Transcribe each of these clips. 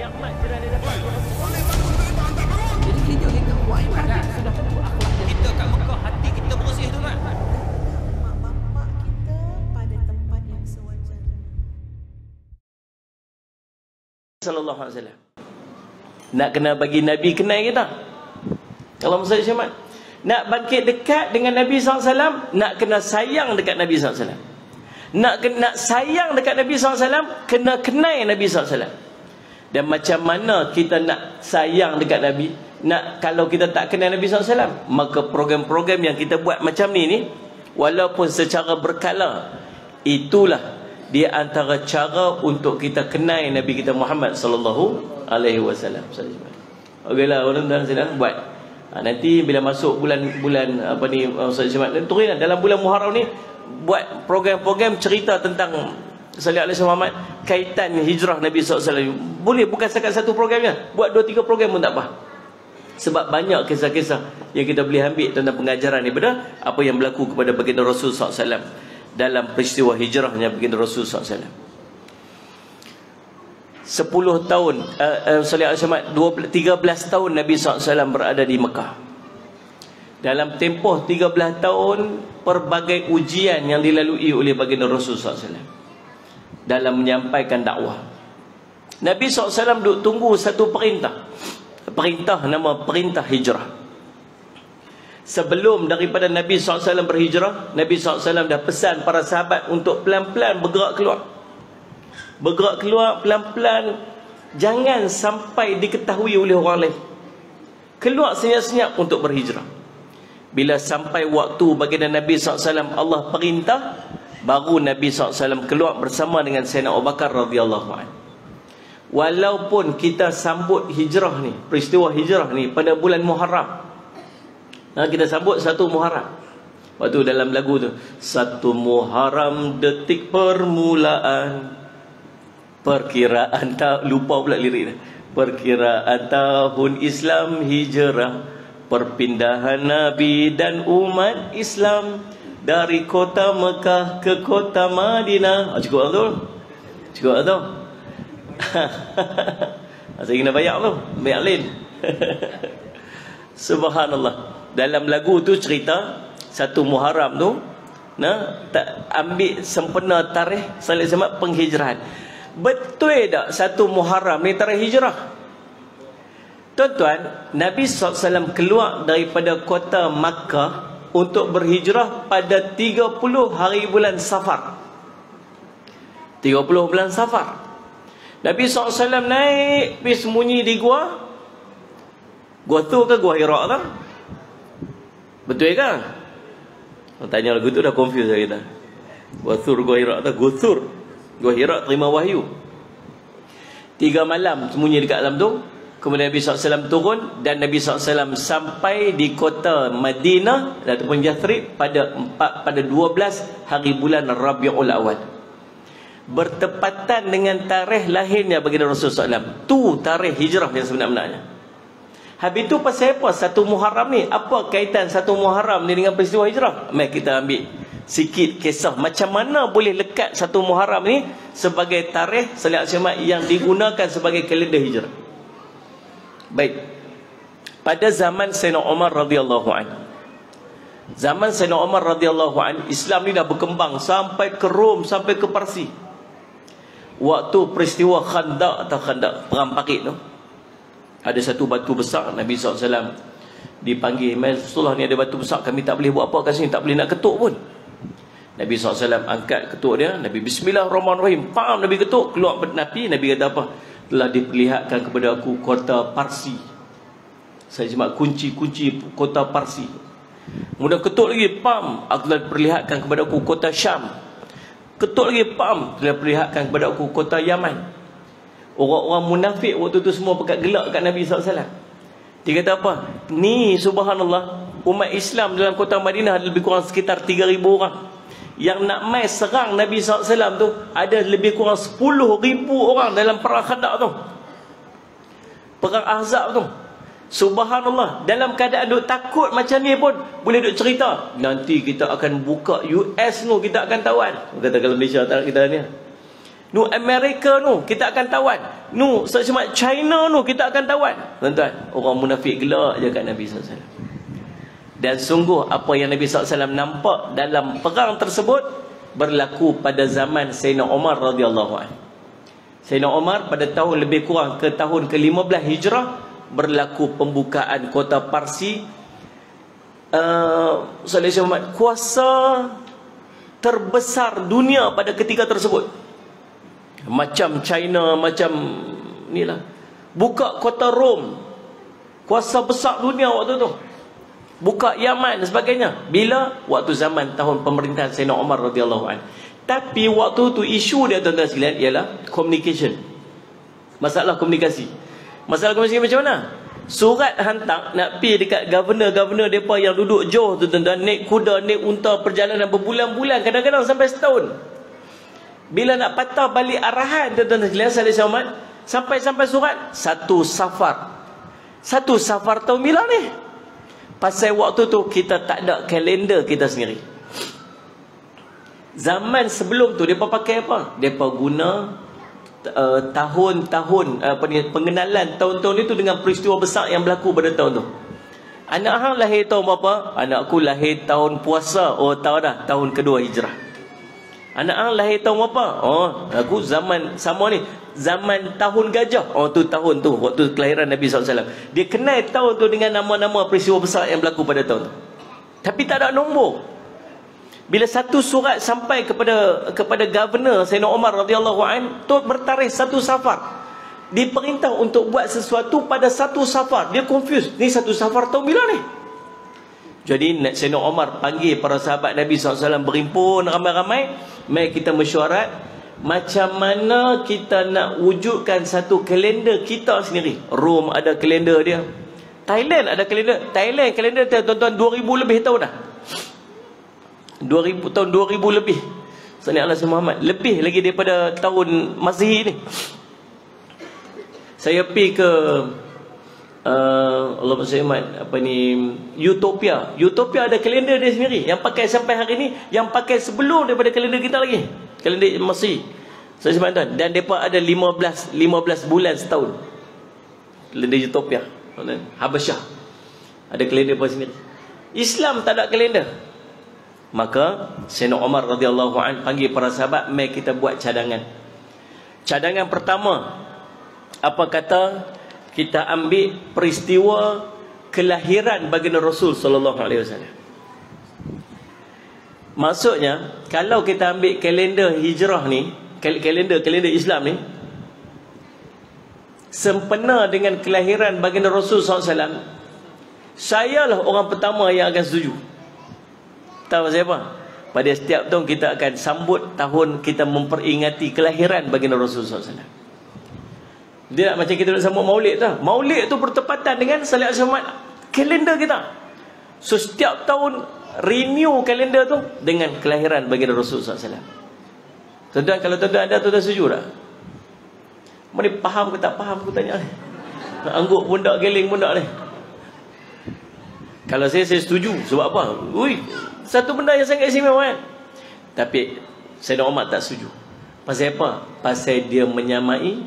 nikmat kerana dapat Boleh bangun duit tuan tak bangun. Jadi kita buat ibadat sudah tentu akhlak. kita kat Mekah, hati kita bersih tu kan. Mak bapak kita pada tempat yang sewajarnya. Sallallahu alaihi wasallam. Nak kena bagi Nabi kenal kita. Kalau Musa Syamat nak bangkit dekat dengan Nabi SAW, nak kena sayang dekat Nabi SAW. Nak sayang dekat Nabi SAW, kena kenal Nabi SAW. Dan macam mana kita nak sayang dekat Nabi? Kalau kita tak kenal Nabi SAW, maka program-program yang kita buat macam ni, walaupun secara berkala, itulah dia antara cara untuk kita kenal Nabi kita Muhammad sallallahu alaihi wasallam. Okeylah, orang-orang sedang buat. Nanti bila masuk bulan apa ni Ustaz Syamad, turunlah dalam bulan Muharram ni buat program-program cerita tentang sallallahu alaihi Muhammad, kaitan hijrah Nabi SAW. Boleh, bukan setakat satu programnya, buat 2-3 program pun tak apa. Sebab banyak kisah-kisah yang kita boleh ambil tentang pengajaran daripada apa yang berlaku kepada baginda Rasul SAW dalam peristiwa hijrahnya baginda Rasul SAW. 10 tahun 13 tahun Nabi SAW berada di Mekah. Dalam tempoh 13 tahun, pelbagai ujian yang dilalui oleh baginda Rasul SAW dalam menyampaikan dakwah. Nabi SAW duk tunggu satu perintah. Perintah nama perintah hijrah. Sebelum daripada Nabi SAW berhijrah, Nabi SAW dah pesan para sahabat untuk pelan-pelan bergerak keluar. Bergerak keluar pelan-pelan, jangan sampai diketahui oleh orang lain. Keluar senyap-senyap untuk berhijrah. Bila sampai waktu baginda Nabi SAW Allah perintah, baru Nabi SAW keluar bersama dengan Sayyidina Abu Bakar radhiyallahu anhu. Walaupun kita sambut hijrah ni, peristiwa hijrah ni pada bulan Muharram. Kita sambut 1 Muharram. Waktu dalam lagu tu, 1 Muharram detik permulaan, perkiraan tak lupa pula lirik dia. Perkiraan tahun Islam hijrah, perpindahan Nabi dan umat Islam dari kota Mekah ke kota Madinah. Cukup tu. Cukup tu. Saya kena bayar tu, bayar lain. Subhanallah. Dalam lagu tu cerita 1 Muharram tu, tak ambil sempena tarikh salih sama penghijrahan. Betul tak 1 Muharram ni tarikh hijrah? Tuan-tuan, Nabi SAW keluar daripada kota Makkah untuk berhijrah pada 30 hari bulan Safar. 30 bulan Safar. Nabi SAW naik pergi sembunyi di gua. Gua tu ke gua Hira kan? Betul ke? Tanya lagu tu dah confuse kita. Gua Thur, gua Hira tu, gua Thur. Gua Hira terima wahyu. 3 malam sembunyi dekat dalam tu. Kemudian Nabi SAW turun dan Nabi SAW sampai di kota Madinah ataupun Yathrib pada 12 hari bulan Rabiul Awal. Bertepatan dengan tarikh lahirnya baginda Rasulullah SAW. Tu tarikh hijrah yang sebenarnya. Habis tu pasal apa 1 Muharram ni? Apa kaitan 1 Muharram ni dengan peristiwa hijrah? Mari kita ambil sikit kisah macam mana boleh lekat 1 Muharram ni sebagai tarikh salih alaihi yang digunakan sebagai kalender hijrah. Baik. Pada zaman Sayyidina Umar radhiyallahu anhu. Zaman Sayyidina Umar radhiyallahu anhu, Islam ni dah berkembang sampai ke Rom, sampai ke Parsi. Waktu peristiwa Khandaq atau Khandaq, perang Pakik tu, ada satu batu besar. Nabi SAW dipanggil, Rasulullah ni ada batu besar, kami tak boleh buat apa kat sini, tak boleh nak ketuk pun. Nabi SAW angkat ketuk dia, Nabi Bismillahirrahmanirrahim, pam, Nabi ketuk, keluar api. Nabi kata apa? Telah diperlihatkan kepada aku kota Parsi. Saya cuma kunci-kunci kota Parsi. Kemudian ketuk lagi, pam, aku telah diperlihatkan kepada aku kota Syam. Ketuk lagi, pam, telah diperlihatkan kepada aku kota Yaman. Orang-orang munafik waktu tu semua pekat gelak kat Nabi SAW. Dia kata apa? Ni subhanallah, umat Islam dalam kota Madinah ada lebih kurang sekitar 3,000 orang. Yang nak mai serang Nabi SAW tu ada lebih kurang 10,000 orang dalam perang Khandaq tu, perang Ahzab tu. Subhanallah, dalam keadaan duk takut macam ni pun boleh duk cerita, nanti kita akan buka US tu, kita akan tawan. Kata kalau Malaysia tak kita ni, Nu Amerika nu kita akan tawan. Nu sesama China nu kita akan tawan. Tuan-tuan, orang munafik gelak je kat Nabi SAW. Dan sungguh apa yang Nabi SAW nampak dalam perang tersebut berlaku pada zaman Sayyidina Umar radhiyallahu anhu. Sayyidina Umar pada tahun lebih kurang ke tahun ke-15 Hijrah berlaku pembukaan kota Parsi. Kuasa terbesar dunia pada ketika tersebut. Macam China, macam inilah. Buka kota Rom. Kuasa besar dunia waktu tu. Buka Yaman dan sebagainya. Bila? Waktu zaman tahun pemerintahan Sayyidina Umar radhiyallahu anhu. Tapi waktu tu isu dia tuan-tuan sekalian ialah communication. Masalah komunikasi. Masalah komunikasi macam mana? Surat hantar nak pergi dekat governor-governor mereka yang duduk jauh tu tuan-tuan, naik kuda, naik unta, perjalanan berbulan-bulan, kadang-kadang sampai setahun. Bila nak patah balik arahan tuan-tuan sekalian, Sayyidina Umar sampai surat satu safar tahun bila ni? Pasal waktu tu kita tak ada kalender kita sendiri. Zaman sebelum tu depa pakai apa? Depa guna tahun-tahun pengenalan tahun-tahun itu dengan peristiwa besar yang berlaku pada tahun tu. Anak hang lahir tahun berapa? Anakku lahir tahun puasa. Oh, tahu dah, tahun kedua Hijrah. Anak hang lahir tahun berapa? Oh, aku zaman sama ni, zaman tahun gajah. Oh, tu tahun tu waktu kelahiran Nabi SAW. Dia kenal tahun tu dengan nama-nama peristiwa besar yang berlaku pada tahun tu. Tapi tak ada nombor. Bila satu surat sampai kepada governor Sayyidina Umar radhiyallahu anhu, tu bertarikh 1 Safar. Diperintah untuk buat sesuatu pada 1 Safar. Dia confused. Ni 1 Safar tahun bila ni? Jadi Sayyidina Umar panggil para sahabat Nabi SAW berhimpun ramai-ramai. Mari kita mesyuarat macam mana kita nak wujudkan satu kalender kita sendiri. Rom ada kalender dia. Thailand ada kalender. Thailand kalender tuan-tuan 2000 lebih tahun dah. 2000 lebih. Sallallahu alaihi Muhammad lebih lagi daripada tahun Masehi ni. Saya pergi ke Allah SWT Utopia. Utopia ada kalender dia sendiri yang pakai sampai hari ni, yang pakai sebelum daripada kalender kita lagi, kalender Masehi. Saya sebutkan, dan depa ada 15 bulan setahun. Kalender Utopia. Habasyah ada kalender dia sendiri. Islam tak ada kalender. Maka Sayyidina Umar radhiyallahu anhu panggil para sahabat, mari kita buat cadangan. Cadangan pertama, apa kata kita ambil peristiwa kelahiran baginda Rasul sallallahu alaihi wasallam. Maksudnya, kalau kita ambil kalender hijrah ni, kalender Islam ni, sempena dengan kelahiran baginda Rasul sallallahu alaihi wasallam, sayalah orang pertama yang akan setuju. Tahu siapa? Pada setiap tahun kita akan sambut tahun kita memperingati kelahiran baginda Rasul SAW. Dia macam kita nak sambut Maulid tu. Maulid tu bertepatan dengan sallallahu alaihi wasallam kalender kita. So setiap tahun renew kalender tu dengan kelahiran baginda Rasul SAW. Tuan-tuan, kalau tuan-tuan ada, tuan-tuan setuju tak? Mana faham ke tak faham, aku tanya ni. Nak angguk pundak, geling pundak ni. Kalau saya setuju. Sebab apa? Ui, satu benda yang sangat istimewa kan? Tapi Sayyidina Umar tak setuju. Pasal apa? Pasal dia menyamai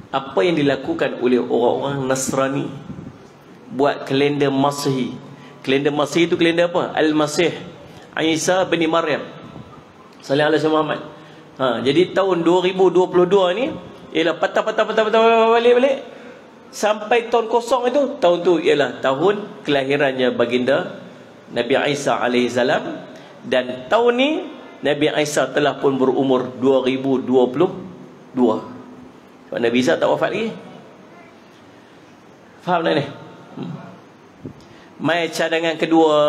apa yang dilakukan oleh orang-orang Nasrani. Buat kalender Masehi. Kalender Masehi itu kalender apa? Al-Masih Isa bin Maryam sallallahu alaihi Muhammad. Jadi tahun 2022 ni ialah patah balik sampai tahun kosong itu. Tahun tu ialah tahun kelahirannya baginda Nabi Isa alaihi salam, dan tahun ni Nabi Isa telah pun berumur 2022. Sebab Nabi Isa tak wafat lagi. Faham tak ni? Mai cadangan kedua,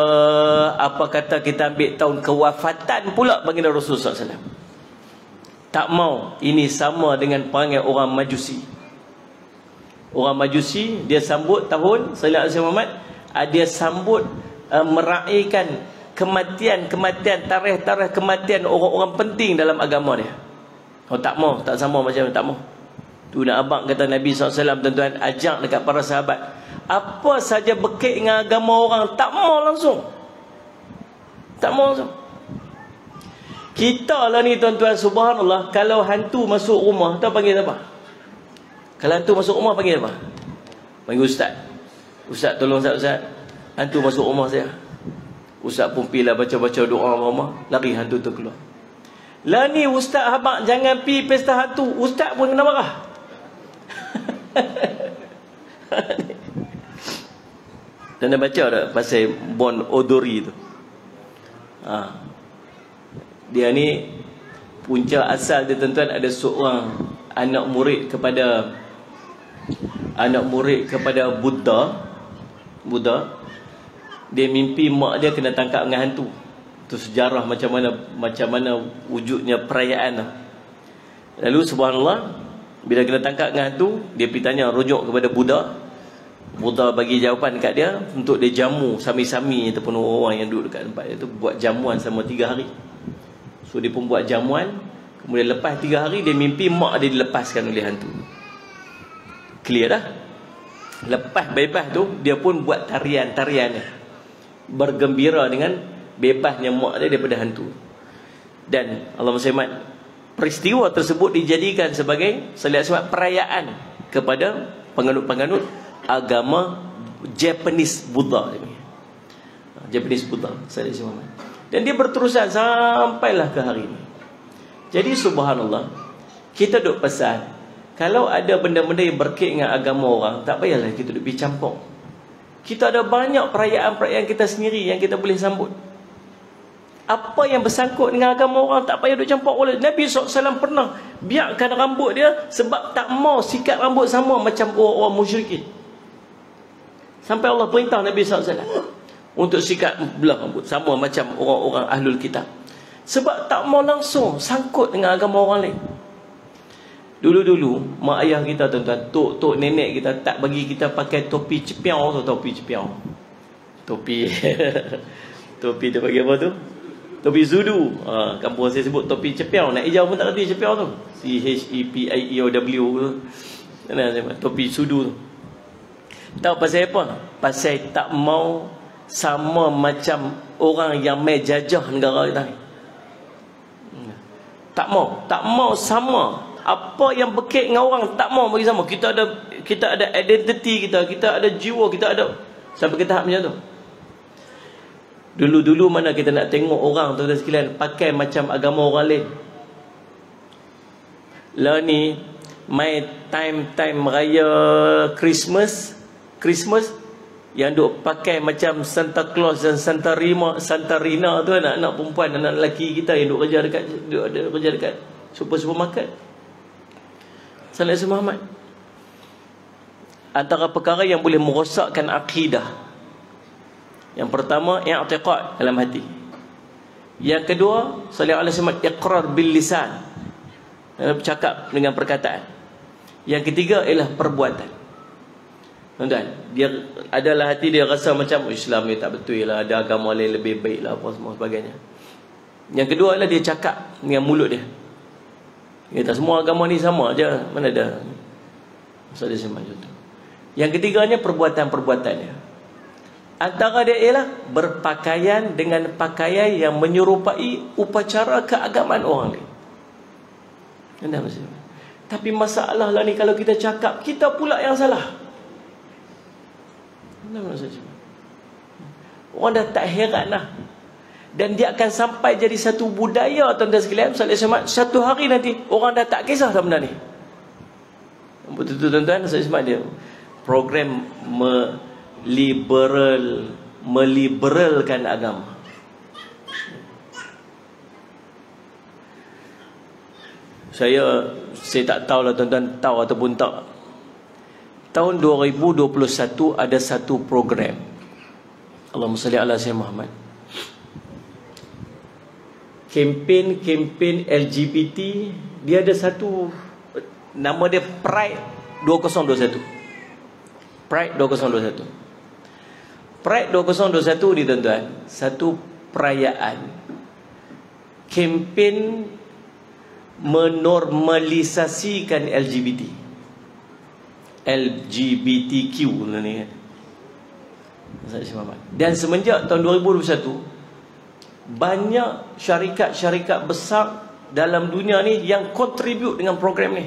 apa kata kita ambil tahun kewafatan pula baginda Rasulullah SAW. Tak mau ini sama dengan perangai orang Majusi. Orang Majusi dia sambut tahun sallallahu alaihi Muhammad, dia sambut meraihkan kematian, tarikh kematian orang-orang penting dalam agama dia. Oh, tak mau, tak sama macam tak mau. Tu nak abang kata Nabi SAW, tuan-tuan, ajak dekat para sahabat, apa saja berkait dengan agama orang, tak mau langsung. Tak mau langsung. Kita lah ni tuan-tuan, subhanallah, kalau hantu masuk rumah, tahu panggil apa? Kalau hantu masuk rumah panggil apa? Panggil ustaz. Ustaz tolong ustaz. Hantu masuk rumah saya. Ustaz pun pergi lah baca-baca doa rumah, lari hantu tu keluar. Lah ni ustaz habaq jangan pi pesta hantu, ustaz pun kena marah. Dan dah baca tak pasal Bon Odori tu? Dia ni punca asal dia tuan-tuan, ada seorang anak murid kepada Buddha. Dia mimpi mak dia kena tangkap dengan hantu. Itu sejarah macam mana wujudnya perayaan tu. Lalu subhanallah, bila kena tangkap dengan hantu, dia pergi tanya, rujuk kepada Buddha. Buddha bagi jawapan dekat dia untuk dia jamu sami-sami ataupun orang yang duduk dekat tempat dia tu, buat jamuan selama 3 hari. So dia pun buat jamuan. Kemudian lepas 3 hari, dia mimpi mak dia dilepaskan oleh hantu. Clear dah? Lepas bebas tu, dia pun buat tarian-tarian dia, bergembira dengan bebasnya mak dia daripada hantu. Dan Allahumma shalli, peristiwa tersebut dijadikan sebagai sebab perayaan kepada penganut-penganut agama Japanese Buddha. Japanese Buddha. Dan dia berterusan sampailah ke hari ini. Jadi subhanallah, kita duk pesan, kalau ada benda-benda yang berkait dengan agama orang, tak payahlah kita duk pergi campur. Kita ada banyak perayaan-perayaan kita sendiri yang kita boleh sambut. Apa yang bersangkut dengan agama orang, tak payah duk campur oleh. Nabi SAW pernah biarkan rambut dia sebab tak mau sikat rambut sama macam orang-orang musyrikin. Sampai Allah perintah Nabi SAW untuk sikat belah rambut sama macam orang-orang ahlul kitab. Sebab tak mau langsung sangkut dengan agama orang lain. Dulu-dulu mak ayah kita tuan-tuan, tok nenek kita tak bagi kita pakai topi cepiau tu, topi cepiau. Topi topi dia bagi apa tu? Topi zudu. Kampung saya sebut topi cepiau. Nak hijau pun tak reti cepiau tu. CHEPIEOW tu. Topi sudu tu. Tahu pasal apa? Pasal tak mau sama macam orang yang mai jajah negara kita ni. Tak mau sama. Apa yang berkait dengan orang tak mau bagi sama. Kita ada identiti kita ada jiwa, kita ada, sampai ke tahap macam tu. Dulu-dulu mana kita nak tengok orang tu sekalian pakai macam agama orang lain. Lah ni mai time raya Christmas yang duk pakai macam Santa Claus dan Santa Rina tu, anak-anak perempuan, anak lelaki kita yang duk kerja dekat supermarket. Sallallahu Muhammad. Antara perkara yang boleh merosakkan akidah, yang pertama, i'tiqad dalam hati. Yang kedua, sallallahu alaihi wasallam, iqrar bil lisan, bercakap dengan perkataan. Yang ketiga ialah perbuatan. Tuan-tuan, dia adalah hati dia rasa macam Islam ni tak betul lah, ada agama lain lebih baik lah, apa semua sebagainya. Yang kedua ialah dia cakap dengan mulut dia. Dia tak semua agama ni sama aja, mana ada. Maksud dia macam tu. Yang ketiganya perbuatan-perbuatannya. Antara dia ialah berpakaian dengan pakaian yang menyerupai upacara keagamaan orang lain. Anda maksud. Tapi masalah lah ni, kalau kita cakap, kita pula yang salah. Anda maksud. Orang dah tak heran lah. Dan dia akan sampai jadi satu budaya, tuan-tuan sekalian. Satu hari nanti orang dah tak kisah dah benda ni. Betul-betul tuan-tuan, dia program meliberalkan agama. Saya tak tahulah tuan-tuan tahu ataupun tak. Tahun 2021 ada satu program. Allahumma salli ala sayyidina Muhammad. Kempen LGBT, dia ada satu, nama dia Pride 2021. Pride 2021. Pride 2021 ni tuan-tuan, satu perayaan kempen menormalisasikan LGBTQ ni kan. Dan semenjak tahun 2021 banyak syarikat-syarikat besar dalam dunia ni yang contribute dengan program ni.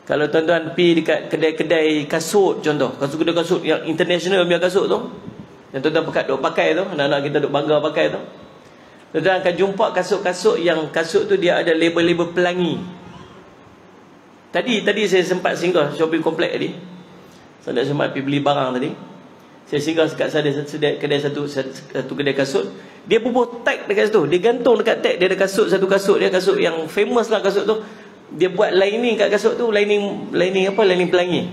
Kalau tuan-tuan pergi dekat kedai-kedai kasut, contoh kedai kasut yang international punya kasut tu, yang tuan-tuan duk pakai tu, anak-anak kita duk bangga pakai tu, tuan-tuan akan jumpa kasut-kasut yang kasut tu dia ada label-label pelangi. Tadi saya sempat singgah shopping complex tadi. Saya sempat pergi beli barang tadi. Saya singgah dekat satu kedai kasut. Dia bubuh tag dekat situ. Dia gantung dekat tag. Dia ada kasut, satu kasut dia, kasut yang famous lah kasut tu. Dia buat lining kat kasut tu, lining pelangi.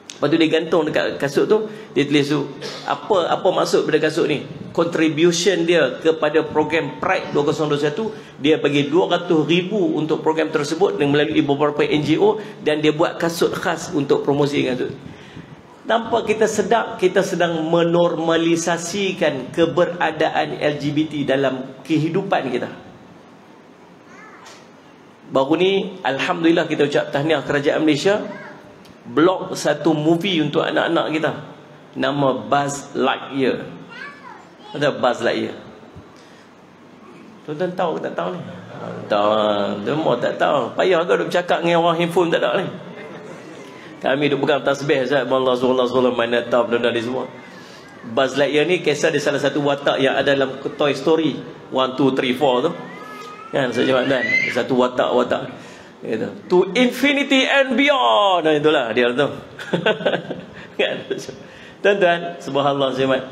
Lepas tu dia gantung dekat kasut tu. Dia tulis tu, apa maksud pada kasut ni? Contribution dia kepada program Pride 2021, dia bagi 200,000 untuk program tersebut dengan melalui beberapa NGO, dan dia buat kasut khas untuk promosi kasut. Nampak kita sedang menormalisasikan keberadaan LGBT dalam kehidupan kita. Baru ni alhamdulillah kita ucap tahniah kerajaan Malaysia blok satu movie untuk anak-anak kita, nama Buzz Lightyear. Ada Buzz Lightyear. Tuan-tuan tahu ke tak tahu ni? Tahu, semua tak tahu. Payah ke duk bercakap dengan orang handphone tak tahu ni. Kami duk pegang tasbih, Allah mana tahu benda ni semua. Buzz Lightyear ni kisah dia salah satu watak yang ada dalam Toy Story 1, 2, 3, 4 tu. Kan sejauh dan satu watak gitu. To infinity and beyond. Nah, itulah dia tu. Kan? Tuan-tuan, subhanallah selamat.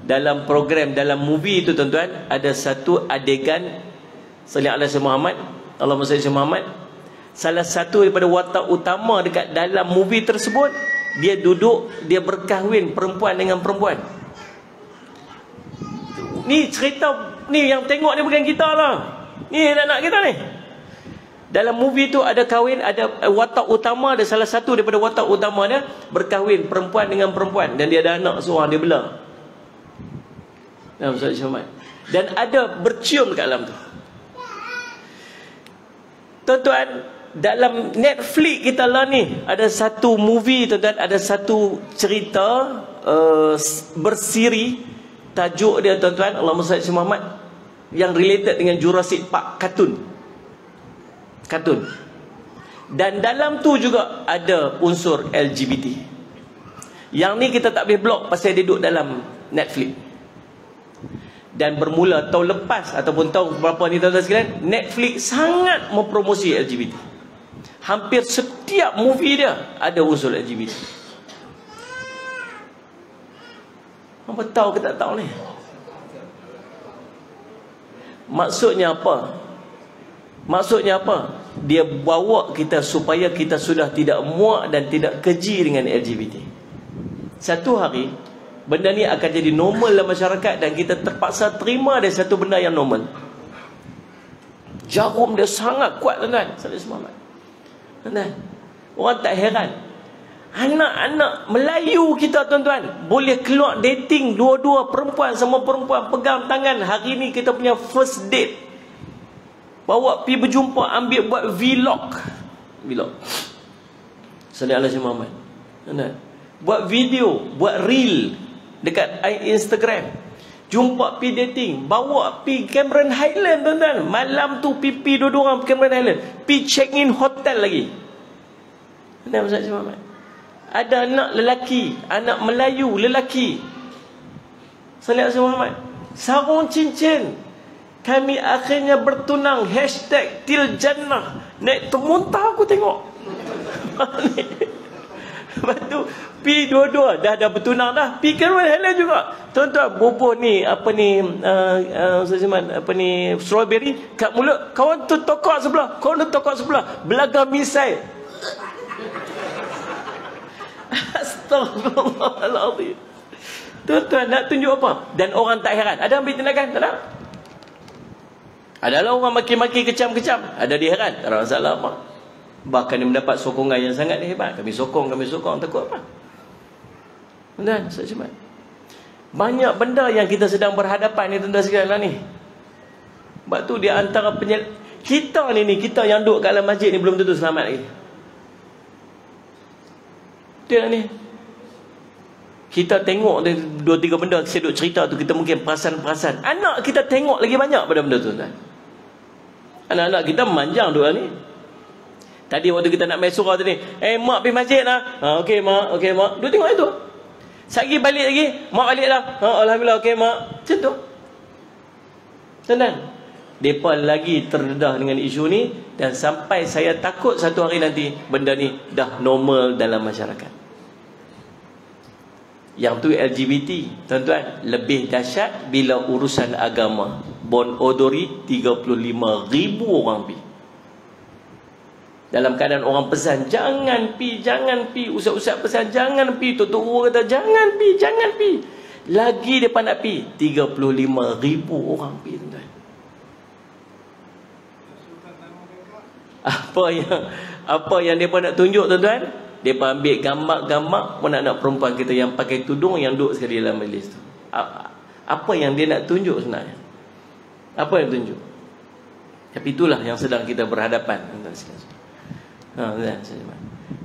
Dalam program, dalam movie itu tuan-tuan, ada satu adegan sallallahu alaihi Muhammad, Allahumma salli Muhammad. Salah satu daripada watak utama dekat dalam movie tersebut, dia duduk, dia berkahwin perempuan dengan perempuan. Ni cerita ni yang tengok ni bukan kita lah. Ni anak-anak kita ni. Dalam movie tu ada kahwin, ada watak utama, ada salah satu daripada watak utama dia berkahwin perempuan dengan perempuan, dan dia ada anak seorang, dia belah. Dan ada bercium kat dalam tu. Tuan-tuan, dalam Netflix kita lah ni ada satu movie tuan-tuan, ada satu cerita bersiri, tajuk dia tuan-tuan, Allahumma salli Muhammad, yang related dengan Jurassic Park kartun. Dan dalam tu juga ada unsur LGBT. Yang ni kita tak boleh blok pasal dia duduk dalam Netflix. Dan bermula tahun lepas ataupun tahun berapa ni tuan-tuan sekalian, Netflix sangat mempromosi LGBT. Hampir setiap movie dia ada unsur LGBT. Apa tahu ke tak tahu ni? Maksudnya apa? Dia bawa kita supaya kita sudah tidak muak dan tidak keji dengan LGBT. Satu hari benda ni akan jadi normal dalam masyarakat, dan kita terpaksa terima dia satu benda yang normal. Jarum dia sangat kuat tuan-tuan. Tuan-tuan, orang tak heran, anak-anak Melayu kita tuan-tuan boleh keluar dating, dua-dua perempuan sama perempuan pegang tangan. Hari ni kita punya first date, bawa pergi berjumpa, ambil buat vlog. Sallallahu alaihi Muhammad. Buat video, buat reel dekat Instagram. Jumpa pergi dating, bawa pergi Cameron Highland tuan-tuan. Malam tu pipi dua-dua orang Cameron Highland, pergi check in hotel lagi. Ada anak lelaki, anak Melayu lelaki, Sallallahu alaihi Muhammad, sarung cincin, kami akhirnya bertunang, #till jannah. Naik termuntah aku tengok. Lepas tu pi dua-dua dah bertunang dah, pi Cameron Highland juga. Tuan-tuan, bubuh ni apa ni strawberry kat mulut, kawan tu tokok sebelah, belaga misai. Astagfirullahaladzim. Tuan-tuan, nak tunjuk apa? Dan orang tak heran. Ada ambil tindakan? Tak ada. Adalah orang maki-maki, kecam-kecam, ada dia heran, tak ada masalah apa. Bahkan dia mendapat sokongan yang sangat hebat. Kami sokong, takut apa? Dan secepat. Banyak benda yang kita sedang berhadapan ni tuan-tuan sekalian lah ni. Sebab tu dia antara kita ni kita yang duduk kat dalam masjid ni belum tentu selamat lagi. Dia ni. Kita tengok 2-3 benda saya duk cerita tu, kita mungkin perasan. Anak kita tengok lagi banyak pada benda tu, tuan. Anak-anak kita memanjang doa ni. Tadi waktu kita nak main surah tadi, mak pergi masjid lah. Okey mak. Dia tengok itu. Sagi balik lagi, mak balik dah. Alhamdulillah, okey mak. Macam tu. Tenang. Mereka lagi terdedah dengan isu ni, dan sampai saya takut satu hari nanti benda ni dah normal dalam masyarakat. Yang tu LGBT, tuan-tuan, lebih dahsyat bila urusan agama. Bon Odori 35,000 orang pi. Dalam keadaan orang pesan, jangan pi. Ustaz-ustaz pesan, jangan pi. Tok Guru kata, jangan pi. Lagi depan nak pi, 35,000 orang pi, tuan-tuan. Apa yang mereka nak tunjuk, tuan-tuan? Mereka ambil gambar-gambar anak-anak perempuan kita yang pakai tudung, yang duduk sekali dalam majlis tu. Apa yang dia nak tunjuk sebenarnya? Apa yang tunjuk? Tapi itulah yang sedang kita berhadapan.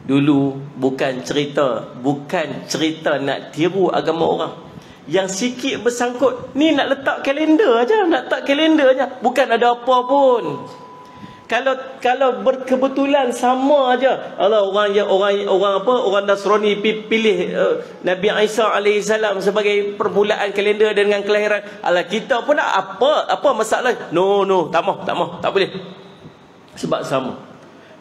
Dulu bukan cerita nak tiru agama orang. Yang sikit bersangkut, ni nak letak kalender aja, bukan ada apa pun. Kalau berkebetulan sama aja, Allah orang Nasrani pilih Nabi Isa alaihissalam sebagai permulaan kalender dengan kelahiran. Allah, kita pun apa masalah? No, tak mau, tak boleh. Sebab sama.